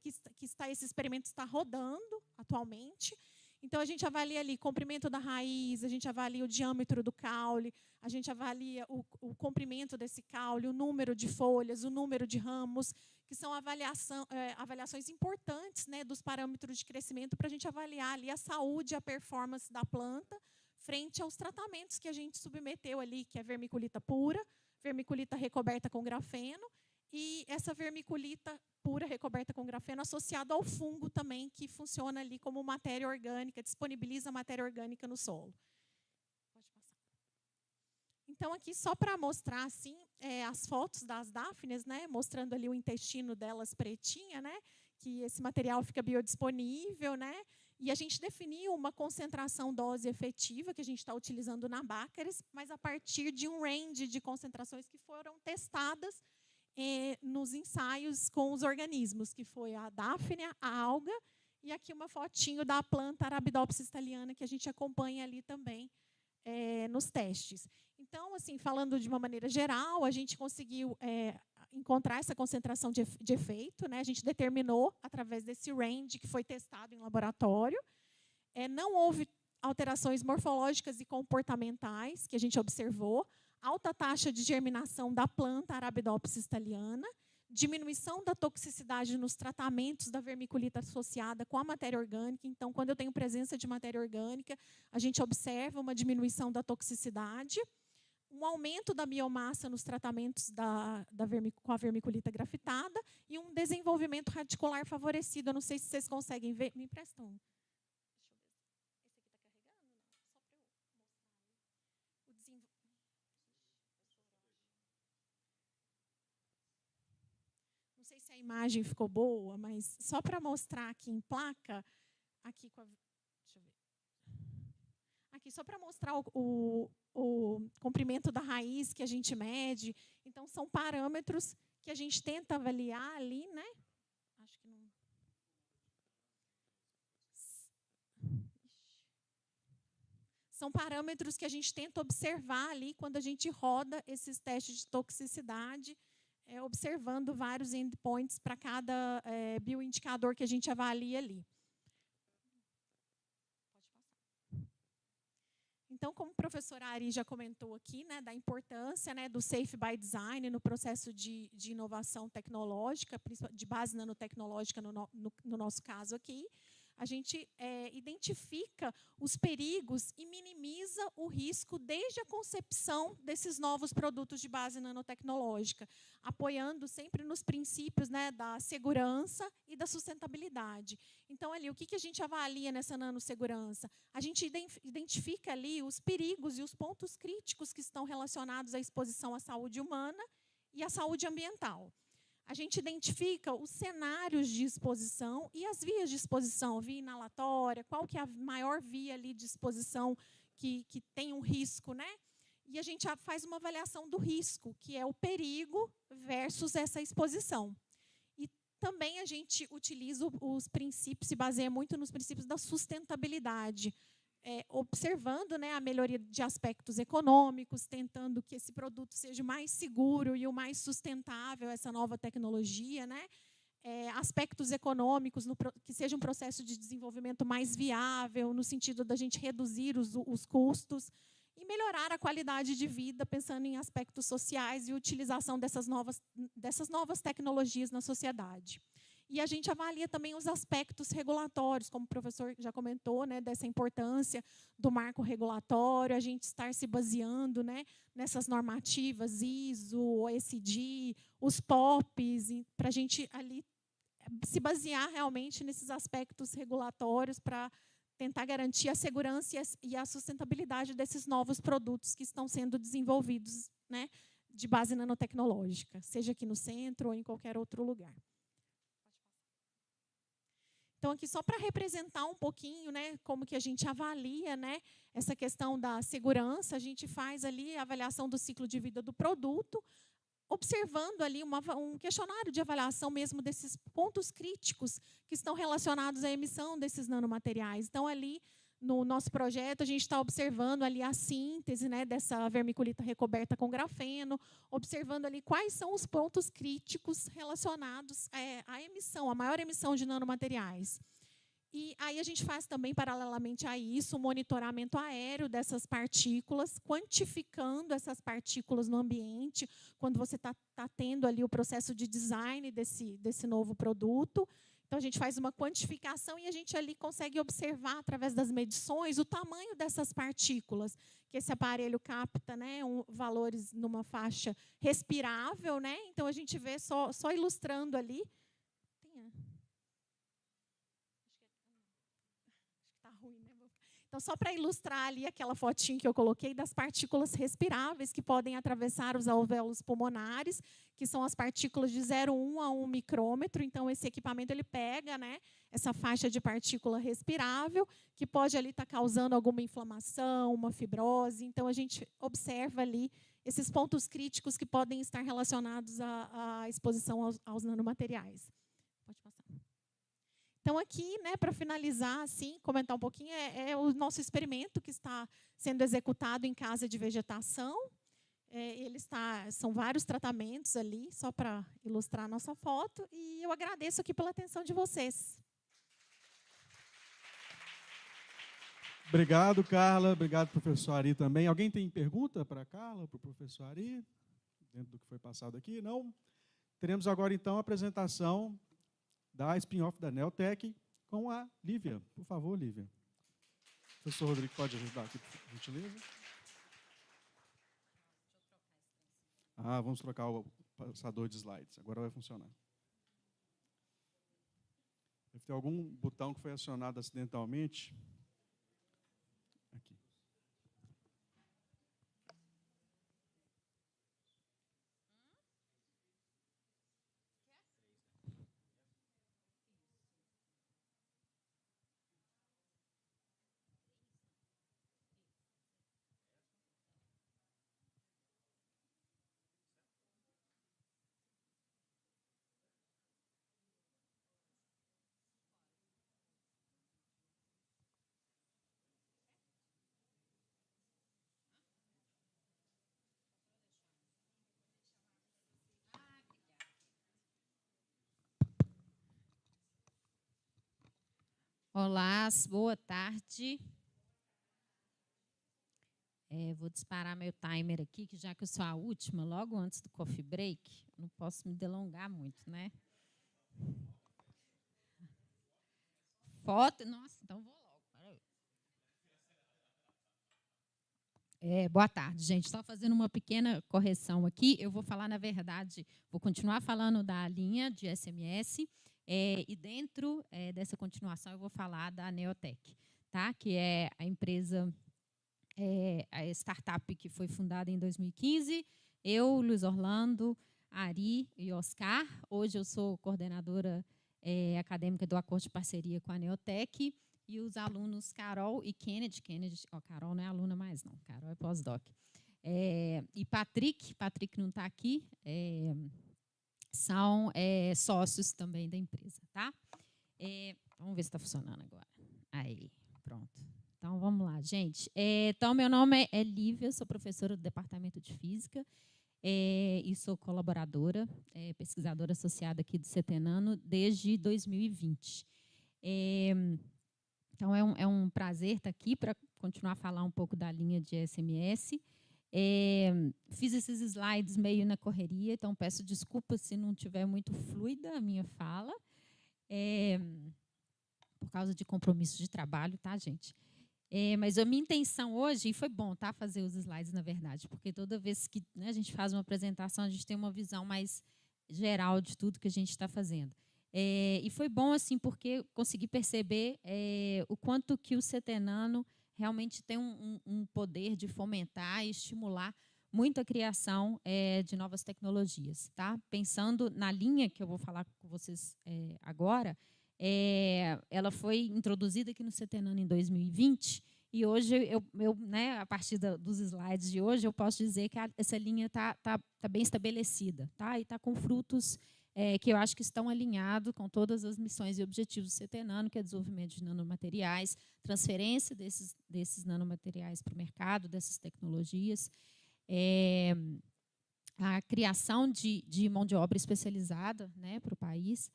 esse experimento está rodando atualmente. Então, a gente avalia ali comprimento da raiz, a gente avalia o diâmetro do caule, a gente avalia o comprimento desse caule, o número de folhas, o número de ramos, que são avaliações importantes, né, dos parâmetros de crescimento para a gente avaliar ali a saúde e a performance da planta frente aos tratamentos que a gente submeteu ali, que é vermiculita pura, vermiculita recoberta com grafeno, e essa vermiculita pura recoberta com grafeno associada ao fungo também, que funciona ali como matéria orgânica, disponibiliza matéria orgânica no solo. Pode passar. Então, aqui, só para mostrar assim, as fotos das dáfnias, né, mostrando ali o intestino delas pretinha, né, que esse material fica biodisponível, né, e a gente definiu uma concentração dose efetiva que a gente está utilizando na Baccharis, mas a partir de um range de concentrações que foram testadas nos ensaios com os organismos, que foi a dáfnia, a alga, e aqui uma fotinho da planta Arabidopsis thaliana, que a gente acompanha ali também nos testes. Então, assim, falando de uma maneira geral, a gente conseguiu encontrar essa concentração de efeito, né? A gente determinou através desse range que foi testado em laboratório. Não houve alterações morfológicas e comportamentais que a gente observou, alta taxa de germinação da planta Arabidopsis thaliana, diminuição da toxicidade nos tratamentos da vermiculita associada com a matéria orgânica. Então, quando eu tenho presença de matéria orgânica, a gente observa uma diminuição da toxicidade, um aumento da biomassa nos tratamentos com a vermiculita grafitada e um desenvolvimento radicular favorecido. Eu não sei se vocês conseguem ver. Me emprestam. Não sei se a imagem ficou boa, mas só para mostrar aqui em placa, aqui com a, deixa eu ver. Aqui só para mostrar o comprimento da raiz que a gente mede. Então, são parâmetros que a gente tenta avaliar ali, né? Acho que não. São parâmetros que a gente tenta observar ali quando a gente roda esses testes de toxicidade, observando vários endpoints para cada bioindicador que a gente avalia ali. Então, como a professora Ari já comentou aqui, né, da importância, né, do Safe by Design no processo de inovação tecnológica, de base nanotecnológica no nosso caso aqui, a gente identifica os perigos e minimiza o risco desde a concepção desses novos produtos de base nanotecnológica, apoiando sempre nos princípios, né, da segurança e da sustentabilidade. Então, ali, o que a gente avalia nessa nanossegurança? A gente identifica ali os perigos e os pontos críticos que estão relacionados à exposição à saúde humana e à saúde ambiental. A gente identifica os cenários de exposição e as vias de exposição, via inalatória, qual que é a maior via ali de exposição que tem um risco, né? E a gente faz uma avaliação do risco, que é o perigo versus essa exposição. E também a gente utiliza os princípios, se baseia muito nos princípios da sustentabilidade, observando, né, a melhoria de aspectos econômicos, tentando que esse produto seja mais seguro e o mais sustentável, essa nova tecnologia, né? Aspectos econômicos, que seja um processo de desenvolvimento mais viável, no sentido da gente reduzir os custos e melhorar a qualidade de vida, pensando em aspectos sociais e utilização dessas novas tecnologias na sociedade. E a gente avalia também os aspectos regulatórios, como o professor já comentou, né, dessa importância do marco regulatório, a gente estar se baseando, né, nessas normativas ISO, OECD, os POPs, para a gente ali se basear realmente nesses aspectos regulatórios para tentar garantir a segurança e a sustentabilidade desses novos produtos que estão sendo desenvolvidos, né, de base nanotecnológica, seja aqui no centro ou em qualquer outro lugar. Então, aqui só para representar um pouquinho, né, como que a gente avalia, né, essa questão da segurança, a gente faz ali a avaliação do ciclo de vida do produto, observando ali um questionário de avaliação mesmo desses pontos críticos que estão relacionados à emissão desses nanomateriais. Então, ali no nosso projeto, a gente está observando ali a síntese, né, dessa vermiculita recoberta com grafeno, observando ali quais são os pontos críticos relacionados à emissão, à maior emissão de nanomateriais. E aí a gente faz também, paralelamente a isso, o monitoramento aéreo dessas partículas, quantificando essas partículas no ambiente, quando você está tendo ali o processo de design desse novo produto. Então, a gente faz uma quantificação e a gente ali consegue observar, através das medições, o tamanho dessas partículas, que esse aparelho capta, né, valores numa faixa respirável, né? Então, a gente vê, só ilustrando ali. Então, só para ilustrar ali aquela fotinho que eu coloquei das partículas respiráveis que podem atravessar os alvéolos pulmonares, que são as partículas de 0,1 a 1 micrômetro. Então, esse equipamento ele pega, né, essa faixa de partícula respirável, que pode ali estar causando alguma inflamação, uma fibrose. Então, a gente observa ali esses pontos críticos que podem estar relacionados à exposição aos nanomateriais. Pode passar. Então, aqui, né, para finalizar, assim, comentar um pouquinho, é o nosso experimento que está sendo executado em casa de vegetação. São vários tratamentos ali, só para ilustrar a nossa foto. E eu agradeço aqui pela atenção de vocês. Obrigado, Carla. Obrigado, professor Ari, também. Alguém tem pergunta para a Carla, para o professor Ari, dentro do que foi passado aqui? Não? Teremos agora, então, a apresentação da spin-off da Neotec com a Lívia. Por favor, Lívia. O professor Rodrigo pode ajudar aqui, por gentileza? Vamos trocar o passador de slides. Agora vai funcionar. Deve ter algum botão que foi acionado acidentalmente. Aqui. Olá, boa tarde. Vou disparar meu timer aqui, que já que eu sou a última, logo antes do coffee break, não posso me delongar muito, né? Foto, nossa, então vou logo. Boa tarde, gente. Só fazendo uma pequena correção aqui. Eu vou falar, na verdade, vou continuar falando da linha de SMS, e dentro dessa continuação eu vou falar da Neotec, tá? Que é a empresa, a startup que foi fundada em 2015. Eu, Luiz Orlando, Ari e Oscar. Hoje eu sou coordenadora acadêmica do acordo de parceria com a Neotec. E os alunos Carol e Kennedy, Carol não é aluna mais não, Carol é pós-doc. E Patrick não está aqui, são sócios também da empresa, tá? Vamos ver se está funcionando agora. Aí, pronto. Então, vamos lá, gente. Então, meu nome é Lívia, sou professora do Departamento de Física e sou colaboradora, pesquisadora associada aqui do CETENANO desde 2020. Então, é um prazer estar aqui para continuar a falar um pouco da linha de SMS. Fiz esses slides meio na correria, então peço desculpas se não estiver muito fluida a minha fala, por causa de compromissos de trabalho, tá, gente? Mas a minha intenção hoje, e foi bom, tá, fazer os slides, na verdade, porque toda vez que, né, a gente faz uma apresentação, a gente tem uma visão mais geral de tudo que a gente está fazendo. E foi bom, assim, porque consegui perceber o quanto que o CETENANO realmente tem um poder de fomentar e estimular muito a criação de novas tecnologias, tá? Pensando na linha que eu vou falar com vocês agora, ela foi introduzida aqui no CETENANO em 2020 e hoje, né, a partir dos slides de hoje, eu posso dizer que essa linha tá bem estabelecida, tá? E está com frutos que eu acho que estão alinhados com todas as missões e objetivos do CETENANO, que é desenvolvimento de nanomateriais, transferência desses nanomateriais para o mercado, dessas tecnologias, a criação de mão de obra especializada, né, para o país,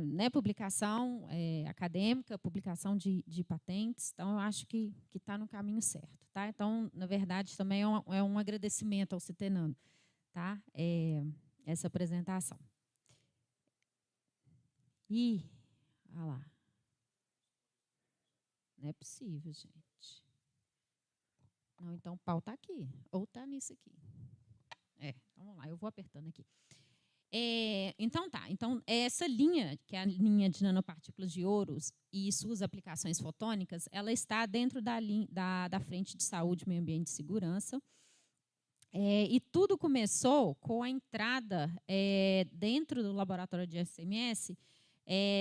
né, publicação acadêmica, publicação de patentes. Então, eu acho que está no caminho certo. Tá? Então, na verdade, também é um agradecimento ao CETENANO, tá? Essa apresentação. Ih, olha lá. Não é possível, gente. Não, então o pau está aqui. Ou está nisso aqui. Então vamos lá, eu vou apertando aqui. Então tá. Então, essa linha, que é a linha de nanopartículas de ouro e suas aplicações fotônicas, ela está dentro da frente de saúde, meio ambiente e segurança. E tudo começou com a entrada dentro do laboratório de SMS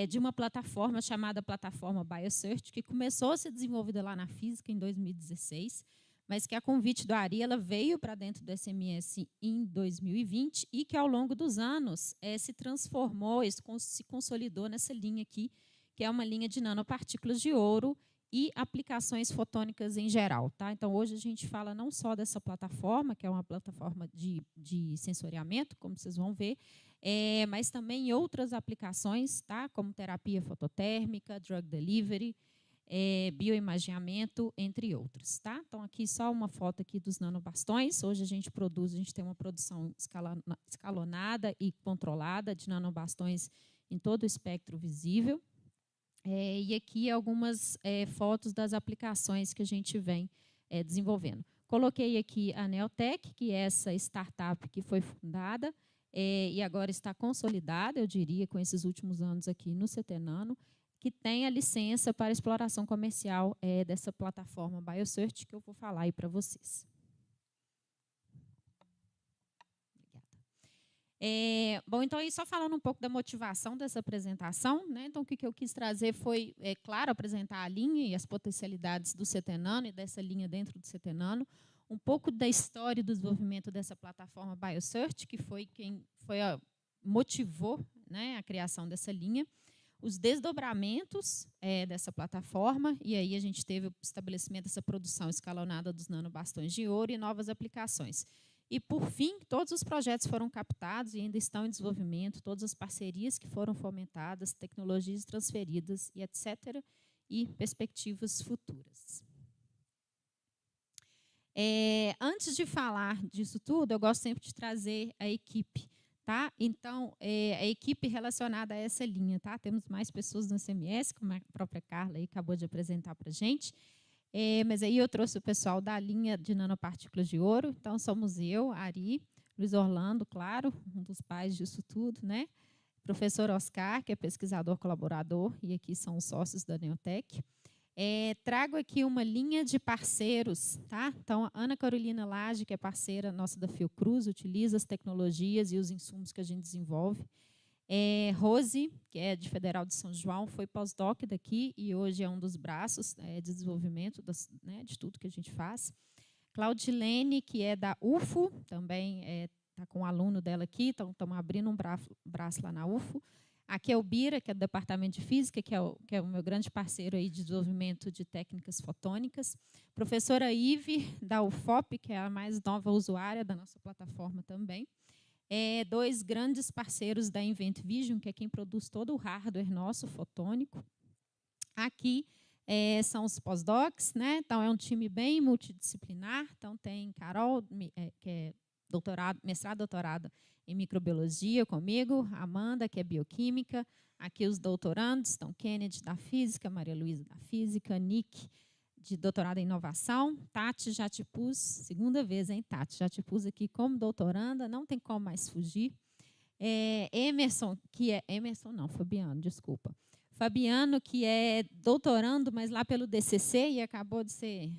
de uma plataforma chamada Plataforma BioCert, que começou a ser desenvolvida lá na física em 2016, mas que a convite do Ari, ela veio para dentro do SMS em 2020 e que, ao longo dos anos, se transformou, se consolidou nessa linha aqui, que é uma linha de nanopartículas de ouro e aplicações fotônicas em geral. Tá? Então, hoje a gente fala não só dessa plataforma, que é uma plataforma de sensoriamento, como vocês vão ver, mas também em outras aplicações, tá? Como terapia fototérmica, drug delivery, bioimaginamento, entre outros. Tá? Então, aqui só uma foto aqui dos nanobastões. Hoje a gente tem uma produção escalonada e controlada de nanobastões em todo o espectro visível. E aqui algumas fotos das aplicações que a gente vem desenvolvendo. Coloquei aqui a Neotec, que é essa startup que foi fundada e agora está consolidada, eu diria, com esses últimos anos aqui no CETENANO, que tem a licença para exploração comercial dessa plataforma BioCert, que eu vou falar aí para vocês. Bom, então, aí só falando um pouco da motivação dessa apresentação, né? Então, o que eu quis trazer foi, claro, apresentar a linha e as potencialidades do CETENANO e dessa linha dentro do CETENANO, um pouco da história do desenvolvimento dessa plataforma BioCert, que foi quem motivou, né, a criação dessa linha, os desdobramentos dessa plataforma, e aí a gente teve o estabelecimento dessa produção escalonada dos nanobastões de ouro e novas aplicações. E, por fim, todos os projetos foram captados e ainda estão em desenvolvimento, todas as parcerias que foram fomentadas, tecnologias transferidas, e etc., e perspectivas futuras. Antes de falar disso tudo, eu gosto sempre de trazer a equipe. Tá? Então, a equipe relacionada a essa linha. Tá? Temos mais pessoas no SMS, como a própria Carla aí acabou de apresentar para a gente. Mas aí eu trouxe o pessoal da linha de nanopartículas de ouro. Então, somos eu, Ari, Luiz Orlando, claro, um dos pais disso tudo, né? Professor Oscar, que é pesquisador colaborador, e aqui são os sócios da Neotec. Trago aqui uma linha de parceiros. Tá? Então, a Ana Carolina Lage, que é parceira nossa da Fiocruz, utiliza as tecnologias e os insumos que a gente desenvolve. Rose, que é de Federal de São João, foi pós-doc daqui e hoje é um dos braços de desenvolvimento de tudo que a gente faz. Claudilene, que é da UFO, também está com um aluno dela aqui, então estamos abrindo um braço lá na UFO. Aqui é o Bira, que é do Departamento de Física, que é o meu grande parceiro aí de desenvolvimento de técnicas fotônicas. Professora Ive, da UFOP, que é a mais nova usuária da nossa plataforma também. Dois grandes parceiros da Invent Vision, que é quem produz todo o hardware nosso, fotônico. Aqui são os pós-docs, né? Então, é um time bem multidisciplinar. Então, tem Carol, que é mestrado, doutorado em microbiologia comigo, Amanda, que é bioquímica. Aqui os doutorandos estão Kennedy, da física, Maria Luísa, da física, Nick, de doutorado em inovação, Tati, já te pus, segunda vez, hein, Tati, já te pus aqui como doutoranda, não tem como mais fugir. Emerson, Fabiano, desculpa. Fabiano, que é doutorando, mas lá pelo DCC, e acabou de ser,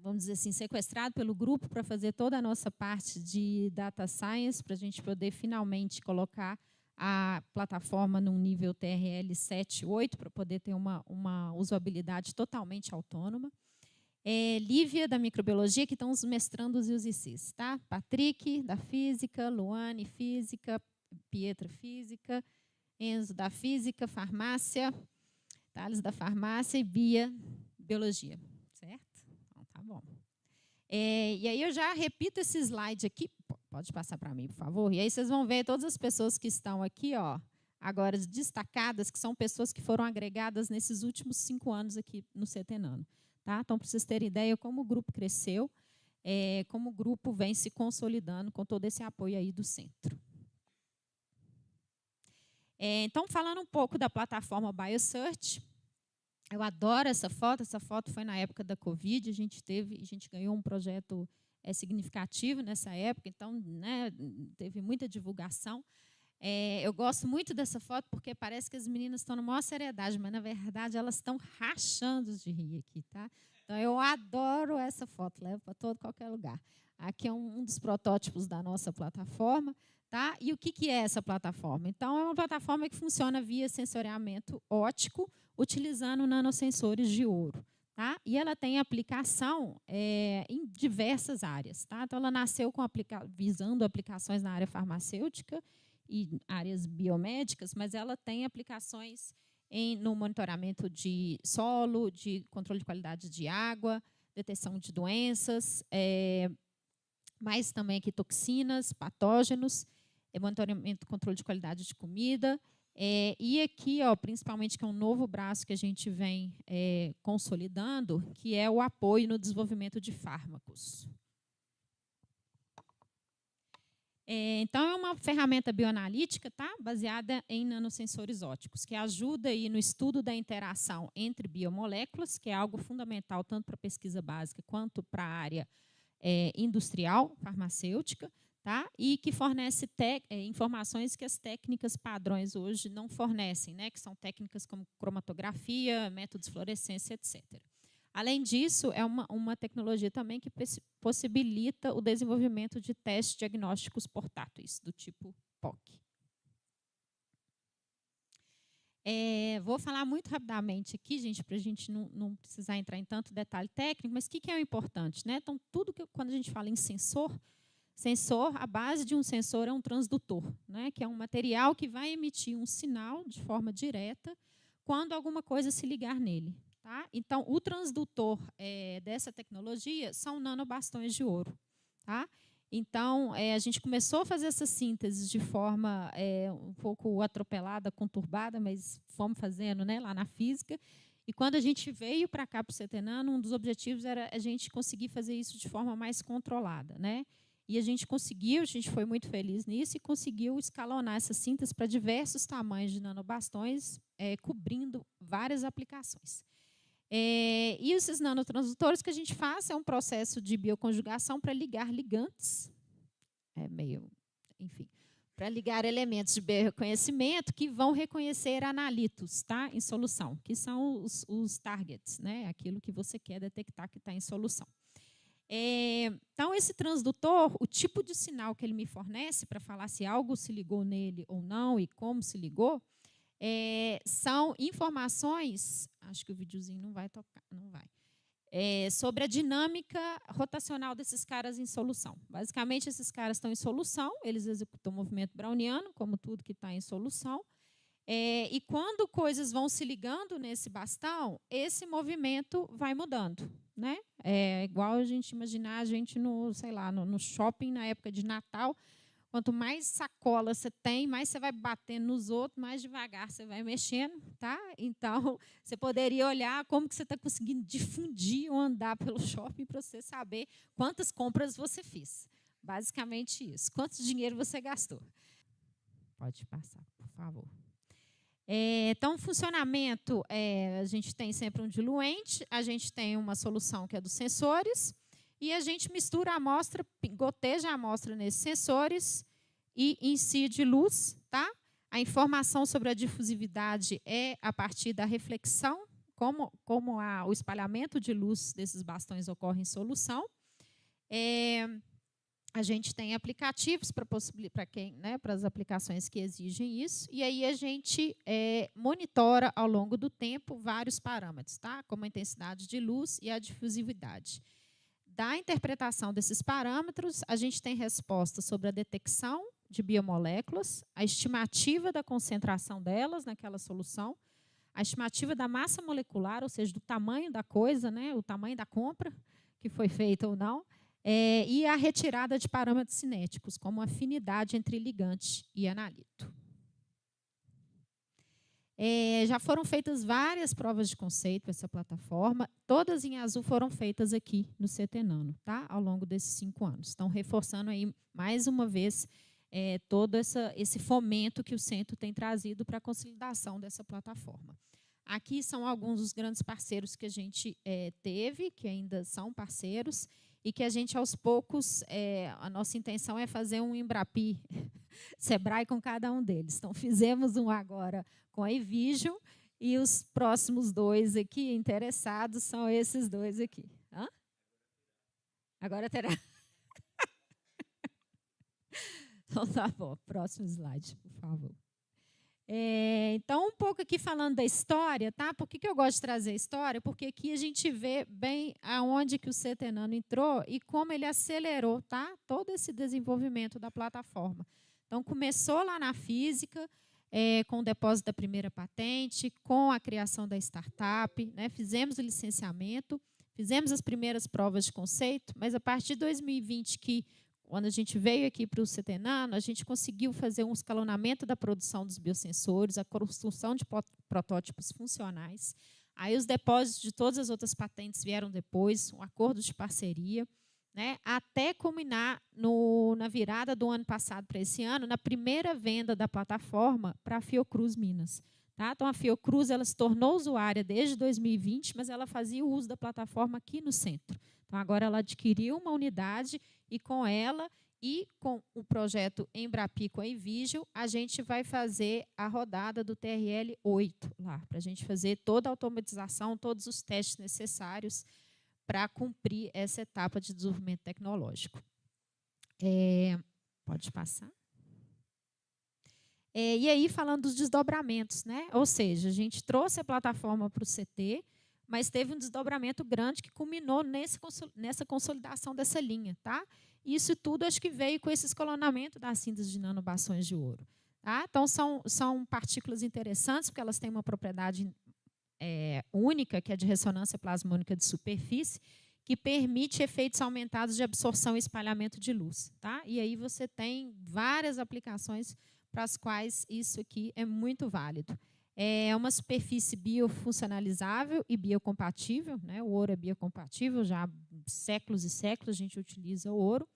vamos dizer assim, sequestrado pelo grupo para fazer toda a nossa parte de data science, para a gente poder finalmente colocar a plataforma num nível TRL 7, 8, para poder ter uma usabilidade totalmente autônoma. Lívia, da microbiologia, que estão os mestrandos e os ICs. Tá? Patrick, da física, Luane, física, Pietra, física, Enzo, da física, farmácia, Thales, da farmácia, e Bia, biologia. Certo? Então, tá bom. E aí eu já repito esse slide aqui, Pode passar para mim, por favor. E aí vocês vão ver todas as pessoas que estão aqui, ó, agora destacadas, que são pessoas que foram agregadas nesses últimos 5 anos aqui no CETENANO. Tá? Então, para vocês terem ideia como o grupo cresceu, como o grupo vem se consolidando com todo esse apoio aí do centro. Então, falando um pouco da plataforma BioSearch, eu adoro essa foto foi na época da Covid, a gente ganhou um projeto significativo nessa época, então, né, teve muita divulgação. Eu gosto muito dessa foto porque parece que as meninas estão na maior seriedade, mas, na verdade, elas estão rachando de rir aqui, tá? Então, eu adoro essa foto, levo para qualquer lugar. Aqui é um dos protótipos da nossa plataforma, tá? E o que é essa plataforma? Então, é uma plataforma que funciona via sensoriamento óptico, utilizando nanosensores de ouro. Tá? E ela tem aplicação em diversas áreas. Tá? Então, ela nasceu visando aplicações na área farmacêutica e áreas biomédicas, mas ela tem aplicações no monitoramento de solo, de controle de qualidade de água, detecção de doenças, mas também aqui toxinas, patógenos, monitoramento e controle de qualidade de comida. E aqui, ó, principalmente, que é um novo braço que a gente vem consolidando, que é o apoio no desenvolvimento de fármacos. Então, é uma ferramenta bioanalítica, tá? Baseada em nanosensores ópticos, que ajuda aí no estudo da interação entre biomoléculas, que é algo fundamental tanto para a pesquisa básica quanto para a área industrial, farmacêutica, tá? E que fornece informações que as técnicas padrões hoje não fornecem, né? Que são técnicas como cromatografia, métodos de fluorescência, etc. Além disso, é uma tecnologia também que possibilita o desenvolvimento de testes diagnósticos portáteis, do tipo POC. Vou falar muito rapidamente aqui, gente, para a gente não precisar entrar em tanto detalhe técnico, mas o que é o importante, né? Então, quando a gente fala em sensor, a base de um sensor é um transdutor, né? Que é um material que vai emitir um sinal de forma direta quando alguma coisa se ligar nele. Tá? Então, o transdutor dessa tecnologia são nanobastões de ouro. Tá? Então, a gente começou a fazer essa síntese de forma um pouco atropelada, conturbada, mas fomos fazendo, né, lá na física. E quando a gente veio para cá, para o CETENANO, um dos objetivos era a gente conseguir fazer isso de forma mais controlada. Né? E a gente foi muito feliz nisso e conseguiu escalonar essa síntese para diversos tamanhos de nanobastões, cobrindo várias aplicações. E esses nanotransdutores que a gente faz é um processo de bioconjugação para ligar ligantes, para ligar elementos de bioreconhecimento que vão reconhecer analitos, tá, em solução, que são os targets, né, aquilo que você quer detectar que está em solução. Então, esse transdutor, o tipo de sinal que ele me fornece para falar se algo se ligou nele ou não e como se ligou, são informações, acho que o videozinho não vai tocar, não vai, sobre a dinâmica rotacional desses caras em solução. Basicamente, esses caras estão em solução, eles executam o movimento browniano, como tudo que está em solução, e quando coisas vão se ligando nesse bastão, esse movimento vai mudando. Né? É igual a gente imaginar a gente no shopping na época de Natal. Quanto mais sacola você tem, mais você vai batendo nos outros, mais devagar você vai mexendo. Tá? Então, você poderia olhar como que você está conseguindo difundir ou andar pelo shopping para você saber quantas compras você fez. Basicamente isso. Quanto dinheiro você gastou. Pode passar, por favor. Então, o funcionamento, a gente tem sempre um diluente, a gente tem uma solução que é dos sensores, e a gente mistura a amostra, goteja a amostra nesses sensores e incide luz. Tá? A informação sobre a difusividade é a partir da reflexão, como o espalhamento de luz desses bastões ocorre em solução. A gente tem aplicativos para as aplicações que exigem isso, e aí a gente monitora ao longo do tempo vários parâmetros, tá? Como a intensidade de luz e a difusividade. Da interpretação desses parâmetros, a gente tem resposta sobre a detecção de biomoléculas, a estimativa da concentração delas naquela solução, a estimativa da massa molecular, ou seja, do tamanho da coisa, né? O tamanho da compra que foi feita ou não, e a retirada de parâmetros cinéticos, como afinidade entre ligante e analito. Já foram feitas várias provas de conceito para essa plataforma, todas em azul foram feitas aqui no CT-Nano, tá? Ao longo desses 5 anos. Estão reforçando aí, mais uma vez, todo esse fomento que o centro tem trazido para a consolidação dessa plataforma. Aqui são alguns dos grandes parceiros que a gente teve, que ainda são parceiros, e que a gente, aos poucos, a nossa intenção é fazer um Embrapi Sebrae com cada um deles. Então, fizemos um agora com a eVision, e os próximos 2 aqui interessados são esses 2 aqui. Hã? Agora terá. Então, tá bom. Próximo slide, por favor. Então, um pouco aqui falando da história, tá? Por que eu gosto de trazer a história? Porque aqui a gente vê bem aonde que o CT-Nano entrou e como ele acelerou, tá? Todo esse desenvolvimento da plataforma. Então, começou lá na física, com o depósito da primeira patente, com a criação da startup, né? Fizemos o licenciamento, fizemos as primeiras provas de conceito, mas a partir de 2020, quando a gente veio aqui para o CT-Nano, a gente conseguiu fazer um escalonamento da produção dos biosensores, a construção de protótipos funcionais. Aí os depósitos de todas as outras patentes vieram depois, um acordo de parceria, né, até culminar na virada do ano passado para esse ano, na primeira venda da plataforma para a Fiocruz Minas. Tá? Então, a Fiocruz ela se tornou usuária desde 2020, mas ela fazia o uso da plataforma aqui no centro. Então, agora ela adquiriu uma unidade e com ela e com o projeto Embrapi com a eVision, a gente vai fazer a rodada do TRL 8 lá, para a gente fazer toda a automatização, todos os testes necessários para cumprir essa etapa de desenvolvimento tecnológico. Pode passar. E aí, falando dos desdobramentos, né? Ou seja, a gente trouxe a plataforma para o CT, mas teve um desdobramento grande que culminou nessa consolidação dessa linha. Tá? Isso tudo acho que veio com esse escalonamento da síntese de nanobastões de ouro. Tá? Então, são partículas interessantes, porque elas têm uma propriedade única, que é de ressonância plasmônica de superfície, que permite efeitos aumentados de absorção e espalhamento de luz. Tá? E aí você tem várias aplicações para as quais isso aqui é muito válido. É uma superfície biofuncionalizável e biocompatível, né? O ouro é biocompatível, já há séculos e séculos a gente utiliza o ouro.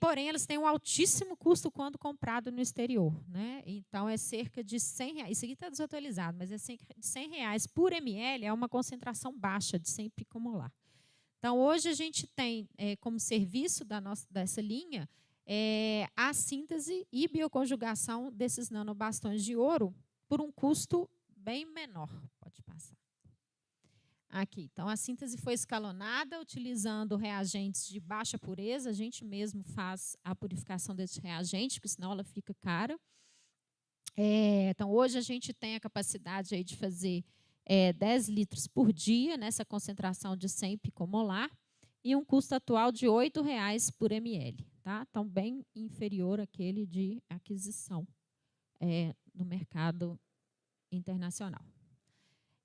Porém, elas têm um altíssimo custo quando comprado no exterior. Né? Então, é cerca de R$100. Isso aqui está desatualizado, mas é cerca de R$100 por ml, é uma concentração baixa de 100 picomolar. Então, hoje a gente tem como serviço dessa linha a síntese e bioconjugação desses nanobastões de ouro por um custo bem menor. Pode passar. Aqui, então, a síntese foi escalonada utilizando reagentes de baixa pureza. A gente mesmo faz a purificação desse reagente, porque senão ela fica cara. Então, hoje a gente tem a capacidade aí de fazer 10 litros por dia, nessa concentração de 100 picomolar, e um custo atual de R$8 por ml. Tá? Então, bem inferior àquele de aquisição no mercado internacional.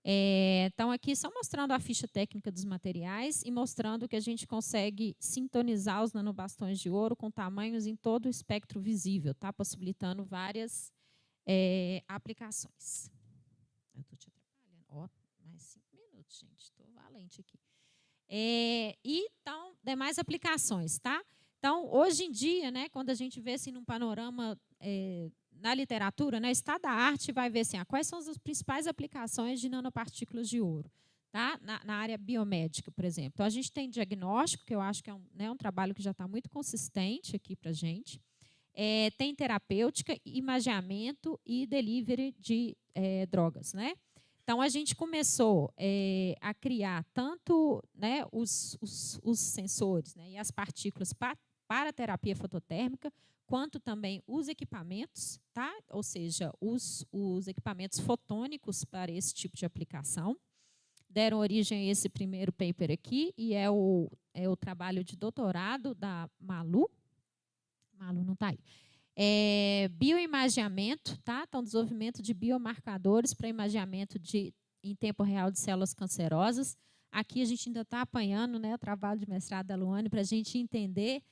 Então, aqui só mostrando a ficha técnica dos materiais e mostrando que a gente consegue sintonizar os nanobastões de ouro com tamanhos em todo o espectro visível, tá? Possibilitando várias aplicações. Eu estou te atrapalhando. Mais 5 minutos, gente. Estou valente aqui. Então, demais aplicações, tá? Então, hoje em dia, né, quando a gente vê assim, num panorama na literatura, né, estado da arte, vai ver assim, quais são as principais aplicações de nanopartículas de ouro, tá? Na área biomédica, por exemplo. Então, a gente tem diagnóstico, que eu acho que é um trabalho que já está muito consistente aqui para a gente. Tem terapêutica, imageamento e delivery de drogas. Né? Então, a gente começou a criar tanto, né, os sensores, né, e as partículas para a terapia fototérmica, quanto também os equipamentos, tá? Ou seja, os equipamentos fotônicos para esse tipo de aplicação. Deram origem a esse primeiro paper aqui, e é o trabalho de doutorado da Malu. Malu não está aí. Bioimageamento, tá? Então, desenvolvimento de biomarcadores para imageamento em tempo real de células cancerosas. Aqui a gente ainda está apanhando, né, o trabalho de mestrado da Luane para a gente entender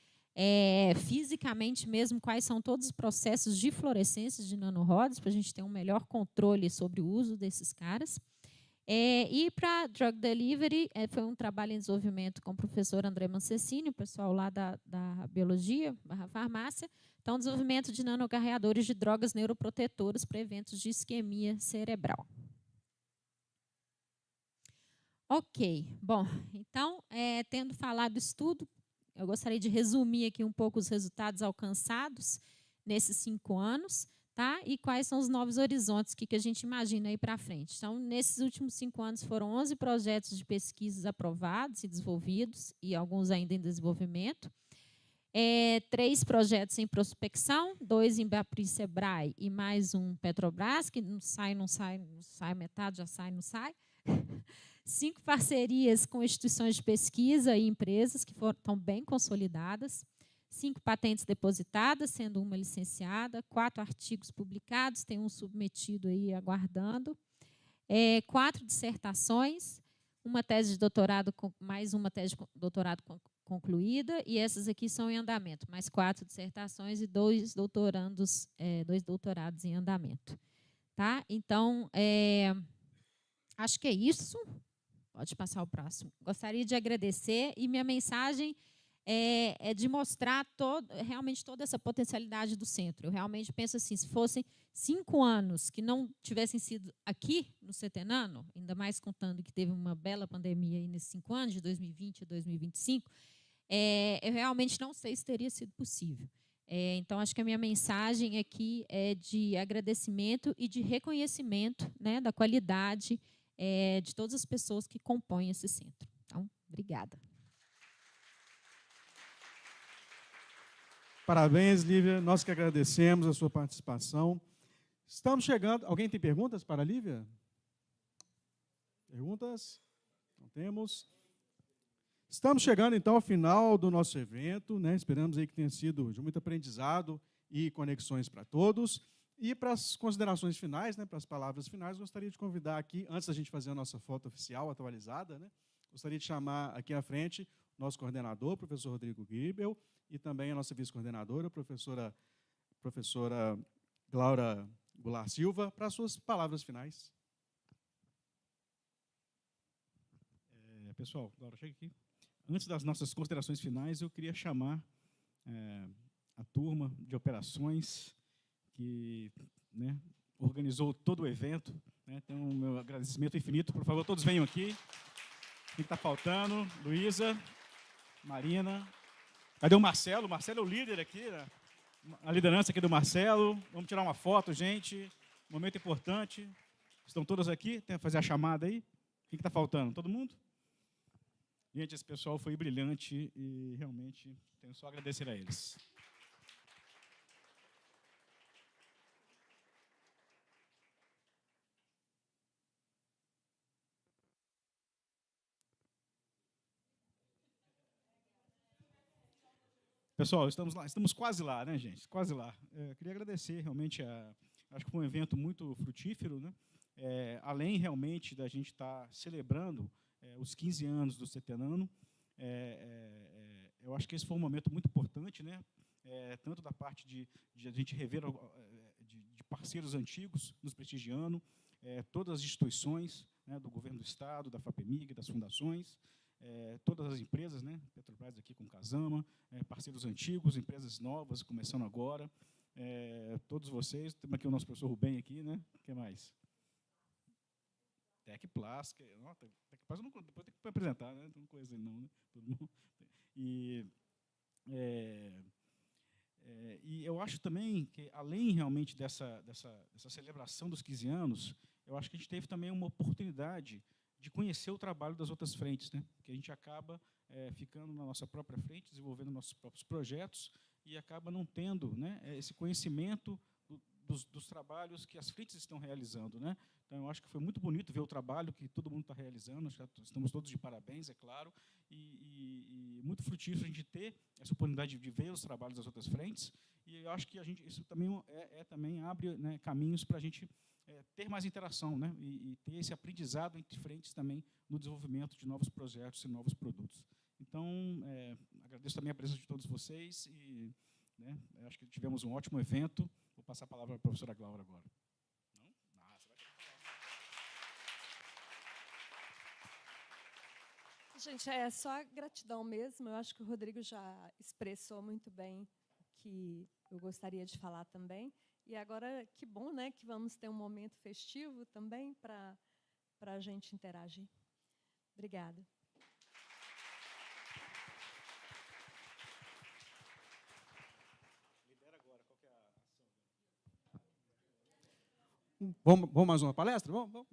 fisicamente mesmo quais são todos os processos de fluorescência de nanorodas, para a gente ter um melhor controle sobre o uso desses caras. E para Drug Delivery, foi um trabalho em desenvolvimento com o professor André Mancecini, o pessoal lá da Biologia, /Farmácia. Então, desenvolvimento de nanocarreadores de drogas neuroprotetoras para eventos de isquemia cerebral. Ok, bom, então, tendo falado isso tudo, eu gostaria de resumir aqui um pouco os resultados alcançados nesses 5 anos, tá? E quais são os novos horizontes que a gente imagina aí para frente. Então, nesses últimos 5 anos, foram 11 projetos de pesquisas aprovados e desenvolvidos, e alguns ainda em desenvolvimento. 3 projetos em prospecção, 2 em Bapri Sebrae e mais um Petrobras, que não sai metade, já sai, não sai. 5 parcerias com instituições de pesquisa e empresas que estão bem consolidadas. 5 patentes depositadas, sendo uma licenciada. 4 artigos publicados, tem um submetido aí aguardando. 4 dissertações, uma tese de doutorado, mais uma tese de doutorado concluída, e essas aqui são em andamento, mais 4 dissertações e 2 doutorados em andamento. Tá? Então, acho que é isso. Pode passar o próximo. Gostaria de agradecer, e minha mensagem é de mostrar realmente toda essa potencialidade do centro. Eu realmente penso assim, se fossem 5 anos que não tivessem sido aqui no CETENANO, ainda mais contando que teve uma bela pandemia aí nesses 5 anos, de 2020 a 2025, eu realmente não sei se teria sido possível. Então, acho que a minha mensagem aqui é de agradecimento e de reconhecimento, né, da qualidade de todas as pessoas que compõem esse centro. Então, obrigada. Parabéns, Lívia. Nós que agradecemos a sua participação. Estamos chegando... Alguém tem perguntas para a Lívia? Perguntas? Não temos. Estamos chegando, então, ao final do nosso evento, né? Esperamos aí que tenha sido de muito aprendizado e conexões para todos. E para as considerações finais, né, para as palavras finais, gostaria de convidar aqui, antes da gente fazer a nossa foto oficial atualizada, né, gostaria de chamar aqui à frente o nosso coordenador, o professor Rodrigo Gribel, e também a nossa vice-coordenadora, a professora Glaura Goulart Silva, para as suas palavras finais. Pessoal, Glaura, chega aqui. Antes das nossas considerações finais, eu queria chamar a turma de operações que, né, organizou todo o evento. Né, então, o meu agradecimento infinito. Por favor, todos venham aqui. Quem está faltando? Luísa, Marina. Cadê o Marcelo? O Marcelo é o líder aqui, né? A liderança aqui do Marcelo. Vamos tirar uma foto, gente. Momento importante. Estão todas aqui? Tem que fazer a chamada aí. Quem está faltando? Todo mundo? Gente, esse pessoal foi brilhante e realmente tenho só a agradecer a eles. Pessoal, estamos quase lá, né, gente? Quase lá. Queria agradecer realmente, acho que foi um evento muito frutífero, né? Além realmente da gente estar celebrando os 15 anos do CETENANO, eu acho que esse foi um momento muito importante, né? Tanto da parte de a gente rever de parceiros antigos nos prestigiando, todas as instituições, né, do governo do Estado, da FAPEMIG, das fundações, todas as empresas, né, Petrobras aqui com Casama, parceiros antigos, empresas novas, começando agora, todos vocês, temos aqui o nosso professor Rubem aqui, né, o que mais? Tecplast, Tecplast depois tem que apresentar, né, não conheço ele não, né, todo mundo. E eu acho também que, além realmente dessa celebração dos 15 anos, eu acho que a gente teve também uma oportunidade de conhecer o trabalho das outras frentes, né? Que a gente acaba ficando na nossa própria frente, desenvolvendo nossos próprios projetos e acaba não tendo, né, esse conhecimento dos trabalhos que as frentes estão realizando, né? Então, eu acho que foi muito bonito ver o trabalho que todo mundo está realizando, estamos todos de parabéns, é claro, e muito frutífero a gente ter essa oportunidade de ver os trabalhos das outras frentes, e eu acho que isso também também abre, né, caminhos para a gente ter mais interação, né, e ter esse aprendizado entre frentes também no desenvolvimento de novos projetos e novos produtos. Então, agradeço também a presença de todos vocês e, né, acho que tivemos um ótimo evento. Vou passar a palavra para a professora Glaura agora. Não? Ah, você vai ter que falar. Gente, é só gratidão mesmo. Eu acho que o Rodrigo já expressou muito bem o que eu gostaria de falar também. E agora, que bom, né, que vamos ter um momento festivo também para a gente interagir. Obrigada. Vamos mais uma palestra? Vamos.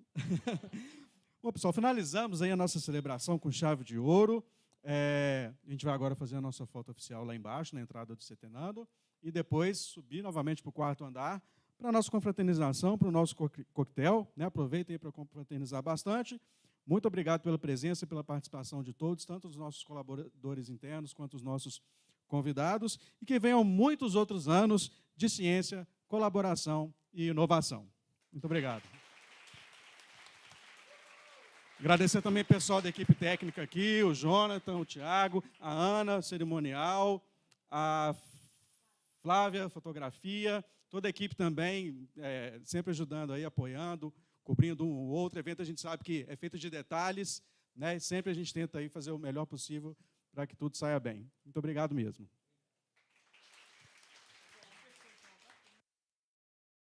Bom, pessoal, finalizamos aí a nossa celebração com chave de ouro. A gente vai agora fazer a nossa foto oficial lá embaixo, na entrada do Setenando, e depois subir novamente para o 4º andar, para a nossa confraternização, para o nosso coquetel. Né? Aproveitem para confraternizar bastante. Muito obrigado pela presença e pela participação de todos, tanto os nossos colaboradores internos quanto os nossos convidados, e que venham muitos outros anos de ciência, colaboração e inovação. Muito obrigado. Agradecer também o pessoal da equipe técnica aqui, o Jonathan, o Tiago, a Ana, cerimonial, a Flávia, fotografia, toda a equipe também, sempre ajudando aí, apoiando, cobrindo um ou outro evento. A gente sabe que é feito de detalhes, né? E sempre a gente tenta aí fazer o melhor possível para que tudo saia bem. Muito obrigado mesmo.